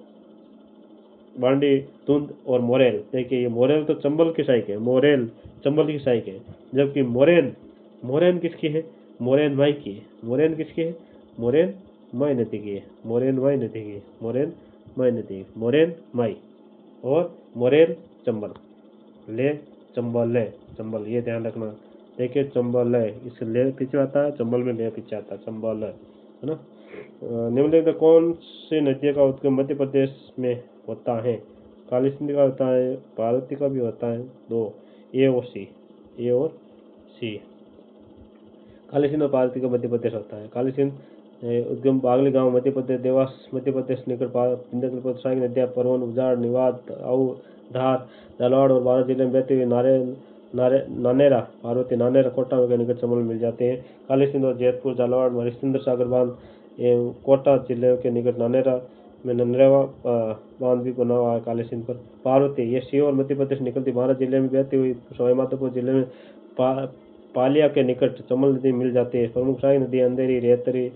बांडी, तुंद और मोरेल। देखिए, ये मोरेल तो चंबल की सहायक है, मोरेल चंबल की सहायक है, जबकि मोरेन किसकी है? मोरेन माई की है। मोरेन किसकी है? मोरेन माई नदी की है। मोरेन माई नदी की है। मोरेन माई नदी, मोरेन माई और मोरेल चंबल। ले चंबल, ये ध्यान रखना। देखिए, चंबल है, इससे ले पीछे आता है, चंबल में ले पीछे आता है, चंबल है ना। निम्नलिखित में कौन सी नदियों का उद्गम मध्य प्रदेश में होता है? काली सिंध का होता है, पार्वती का भी होता है। दो ए और सी। काली सिंध और पार्वती का मध्य प्रदेश होता है। काली सिंध उद्गम बागली गांव मध्य प्रदेश, देवास मध्य प्रदेश निकट सहायक नदियां परवन, उजाड़, निवात, आऊ, धार, झालावाड़ और बारां जिले में बहती हुई नानेरा, पार्वती नानेरा, कोटा के निकट चमल मिल जाते हैं। काली सिंध और जैतपुर, झालावाड़, हरिश्चंद्र सागर बांध एवं कोटा जिले के निकट नानेरा में नंदरेवा बांध भी बना हुआ है काली सिंध पर। पार्वती ये सीहोर मध्य प्रदेश निकलती बारां जिले में बहती हुई सवाईमाधोपुर जिले में पालिया के निकट चमल नदी मिल जाती है। प्रमुख सहायक नदी अंधेरी, रेतरी,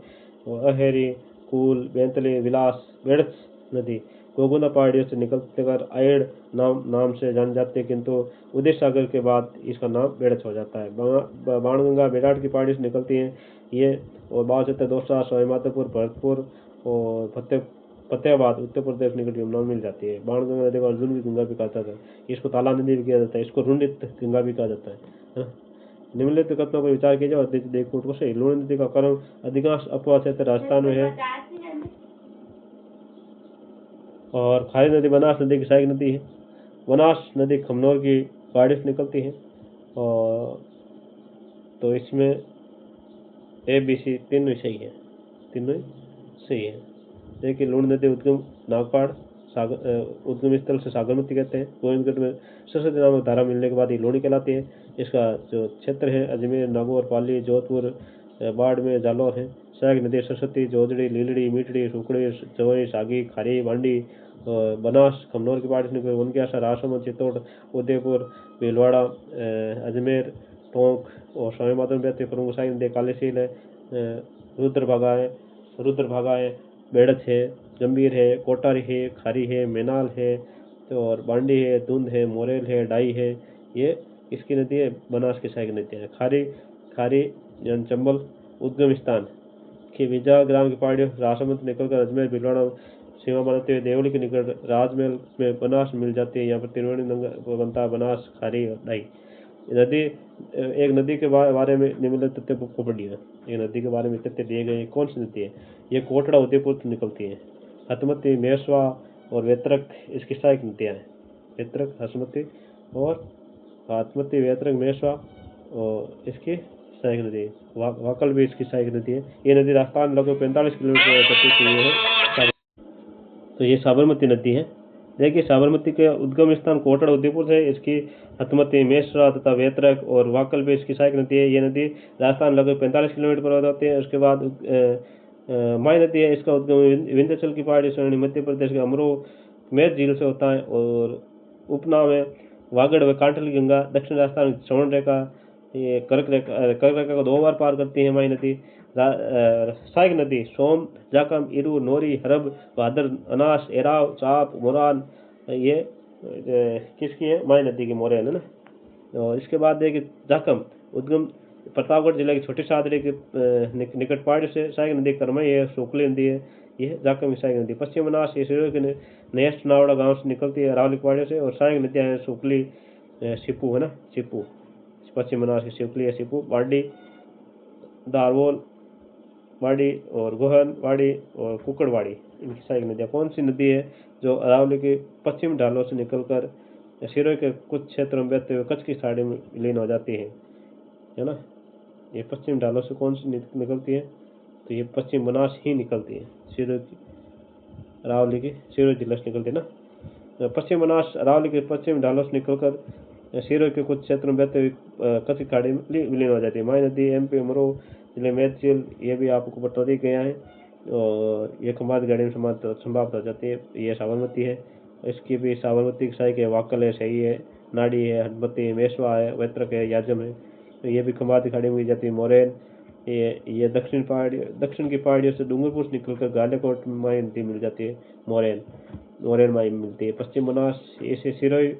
अहेरी, कूल, बेंतली, विलास, बेड़च नदी गोगुंदा पहाड़ियों से निकलते कर आयड़ नाम से जान जाती है, किंतु उदय सागर के बाद इसका नाम बेड़च हो जाता है। बाणगंगा बेड़ाट की पहाड़ी से निकलती है ये, और बाव क्षेत्र दौसा, सवाईमाधोपुर, भरतपुर और फतेहाबाद उत्तर प्रदेश निकट यमुना मिल जाती है। बाणगंगा नदी को अर्जुन की गंगा भी कहा जाता है, इसको ताला नदी भी कहा जाता है, इसको रुणित गंगा भी कहा जाता है। निम्नलिखित कथनों पर विचार कीजिए और देखो को सही। लूणी नदी का कर्म अधिकांश अपवा क्षेत्र राजस्थान में है और खारी नदी बनास नदी की सहायक नदी है। बनास नदी खमनौर की पहाड़ी से निकलती है और तो इसमें ए बी सी तीनों सही है, तीनों सही है। देखिए, लूणी नदी उद्गम नागपाड़ उद्गम स्थल से सागरमती कहते हैं। गोविंदगढ़ में सरस्वती नामक धारा मिलने के बाद ये लूणी कहलाती है। इसका जो क्षेत्र है अजमेर, नागौर, पाली, जोधपुर, बाड़मेर, जालौर है। सहायक नदी सरस्वती, जोजड़ी, लीलड़ी, मीठड़ी, सुखड़ी, चवई, सागी, खारी, बांडी, बनास खमनौर की पहाड़ी से वन की आशा, राजसमंद, चित्तौड़, उदयपुर, भीलवाड़ा, अजमेर, टोंक और सवाईमाधोपुर में बहती प्रमुख सहायक नदी कालीसील है, रुद्रभागा है, बेड़च है, गंभीर है, कोटारी है, खारी है, मैनाल है और बांडी है, तुंद है, मोरेल है, डाई है। ये किसकी नदी है? बनास की सहायक नदी है। खारी चंबल उद्गम स्थान के विजा ग्राम की पहाड़ी राजसमंद निकलकर अजमेर, भीलवाड़ा सीमा बनाते हुए देवली के निकट राजमहल में बनास मिल जाती है। यहाँ पर त्रिवेणी बनता है, बनास, खारी और डाई नदी। एक नदी के बारे में निम्नलिखित तथ्य को पढ़िए। एक नदी के बारे में तथ्य दिए गए, कौन सी नदी है? ये कोटड़ा उदयपुर से निकलती है। हतमती, मेसवा और वेत्रक इसकी सहायक नदियाँ हैं। वेत्रक, हसमती और हाथमती, वेत्रक, मेसवा और इसकी सहायक नदी है। वाकल भी इसकी सहायक नदी है। ये नदी राजस्थान लगभग 45 किलोमीटर है। तो ये साबरमती नदी है। देखिए साबरमती के उद्गम स्थान कोटड़ उदयपुर से इसकी हथमती, मेसरा तथा वेत्रक और वाकल पे इसकी सहायक नदी है। ये नदी राजस्थान लगभग 45 किलोमीटर पर होती है। उसके बाद माई नदी है, इसका उद्गम विंध्याचल की पहाड़ी श्रेणी मध्य प्रदेश के अमरो मेर झील से होता है और उपनाम है वागड़ व कांठल गंगा। दक्षिण राजस्थान श्रवण रेखा, ये कर्क रेखा को 2 बार पार करती है माई नदी। सहायक नदी सोम, जाकम, इरू, नोरी, हरब, भादर, अनास, एराव, चाप, मोरान, ये किसकी है? माई नदी की, मोरेन है ना। और इसके बाद देखिए जाकम उद्गम प्रतापगढ़ जिले की छोटी सादरी के निकट पहाड़ी से। सहायक नदी करमई है, सोकली नदी है, ये जाकम की सहायक नदी। पश्चिम बनास ये सिरोही के नेस्ट नावड़ा गांव से निकलती है अरावली पहाड़ी से। और सहायक नदियाँ है सोकली, सिपू है ना, सिपू, पश्चिम बनास की सिपली है, सिपू, बाडी, दारवोल वाड़ी और गोहन वाड़ी और कुकड़वाड़ी, इनकी सहायक नदियाँ। कौन सी नदी है जो अरावली के पश्चिम ढालों से निकलकर सिरोही के कुछ क्षेत्रों में बहते हुए कच्छ की खाड़ी में विलीन हो जाती है ना। ये पश्चिम ढालों से कौन सी निकलती है? तो ये पश्चिम बनास ही निकलती है, सिरोही की, अरावली की सिरोही जिले से निकलती है ना। पश्चिम बनास अरावली के पश्चिम ढालों से निकलकर सिरोही के कुछ क्षेत्रों में बहते हुए कच्छ की खाड़ी में विलीन हो जाती है। माई नदी MP अमरो जिले मेरचिल, ये भी आपको बता दिया गया है। और ये खंबात गाड़ी में समाप्त हो जाती है। ये साबरमती है, इसकी भी साबरमती की सहायक है, वाकल है, सही है, नाड़ी है, हडमती है, मेसवा है, वेत्रक है, याजम है, तो ये भी खंबात खाड़ी में मिल जाती है। मोरेन, ये दक्षिण की पहाड़ियों से डूंगरपुर से निकलकर गालेकोट में माई नदी मिल जाती है। मोरेन माई मिलती है। पश्चिम बनास इसे सिरोही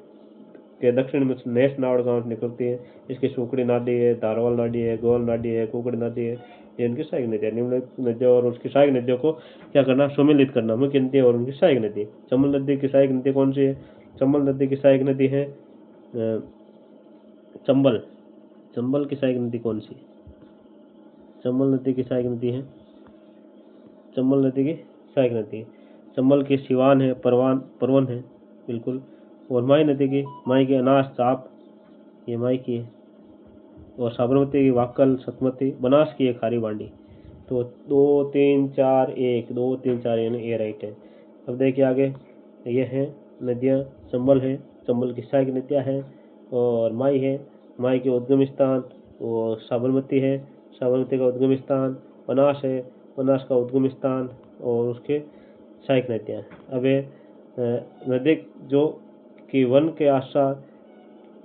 के दक्षिण में नेस नावड़ गांव से निकलती है। इसकी सुकड़ी नाडी है, धारवाल नाडी है, गोल नाडी है, कुकड़ी नाडी है, ये इनकी सहायक नदी है। निम्नलिखित नदियों और उसकी सहायक नदियों को क्या करना? सम्मिलित करना, मुख्य नदी और उनकी सहायक नदी। चंबल नदी की सहायक नदी कौन सी है? चंबल नदी की सहायक नदी है चंबल। चंबल की सहायक नदी कौन सी? चंबल नदी की सहायक नदी है, चंबल नदी की सहायक नदी चंबल की सिवान है, परवन है, बिल्कुल। और माई नदी की अनास, चाप, ये माई की है। और साबरमती की वाकल, सतमती, बनास की है खारी बांडी। तो 2 3 4 1 2 3 4 यानी ये राइट है। अब देखिए आगे, ये है नदियाँ, चंबल है, चंबल की सहायक नदियाँ है, और माई है, माई के उद्गम स्थान, और साबरमती है, साबरमती का उद्गम स्थान, बनास है, बनास का उद्गम स्थान और उसके सहायक नदियाँ। अब ये नदी जो कि वन के आशा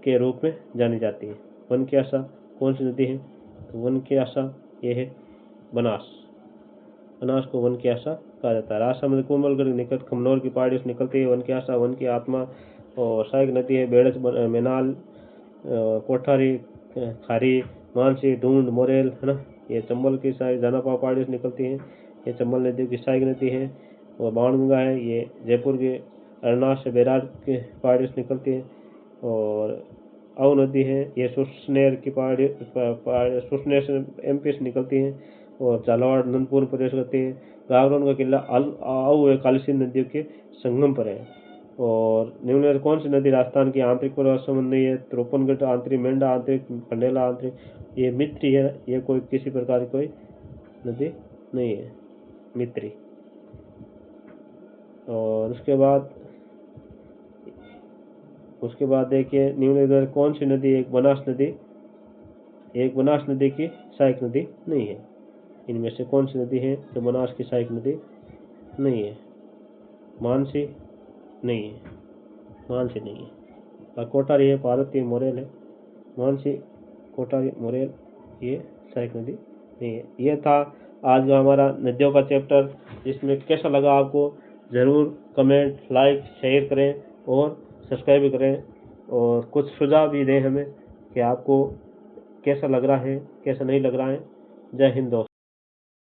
के रूप में जानी जाती है। वन की आशा कौन सी नदी है? तो वन की आशा ये है बनास। बनास को वन की आशा कहा जाता है। राजसमंद कोमलगढ़ निकट खमनौर की पहाड़ी से निकलती है वन की आशा, वन की आत्मा। और सहायक नदी है बेड़च, मेनाल, कोठारी, खारी, मानसी, ढूंढ, मोरेल, है ना। ये चंबल की सहायक जानापा पहाड़ी से निकलती है, ये चंबल नदी की सहायक नदी है। और बाणगंगा है, ये जयपुर के अरनाश से बैराज के पहाड़ी से निकलती है। और अव नदी है, ये सुसनेर की पहाड़ी सुसनेर से MP से निकलती है और झालावाड़ अनंतपुर प्रदेश करती है। गागरोन का किला अव कालीसिंध नदियों के संगम पर है। और निम्नलिखित कौन सी नदी राजस्थान की आंतरिक प्रवाह संबंधी है? त्रोपनगढ़ आंतरिक, मेंढा आंतरिक, पंडेला आंतरिक, ये मित्री है, ये कोई किसी प्रकार की कोई नदी नहीं है, मित्री। और उसके बाद देखिए निम्नलिखित कौन सी नदी? एक बनास नदी की सहायक नदी नहीं है। इनमें से कौन सी नदी है जो बनास की सहायक नदी नहीं है? मानसी नहीं है, मानसी नहीं है। कोटारी है, पार्वती, मोरेल है, मानसी, कोटारी, मोरेल, ये सहायक नदी नहीं है। ये था आज का हमारा नदियों का चैप्टर। इसमें कैसा लगा आपको? ज़रूर कमेंट, लाइक, शेयर करें और सब्सक्राइब करें, और कुछ सुझाव भी दें हमें कि आपको कैसा लग रहा है, कैसा नहीं लग रहा है। जय हिंद दोस्तों।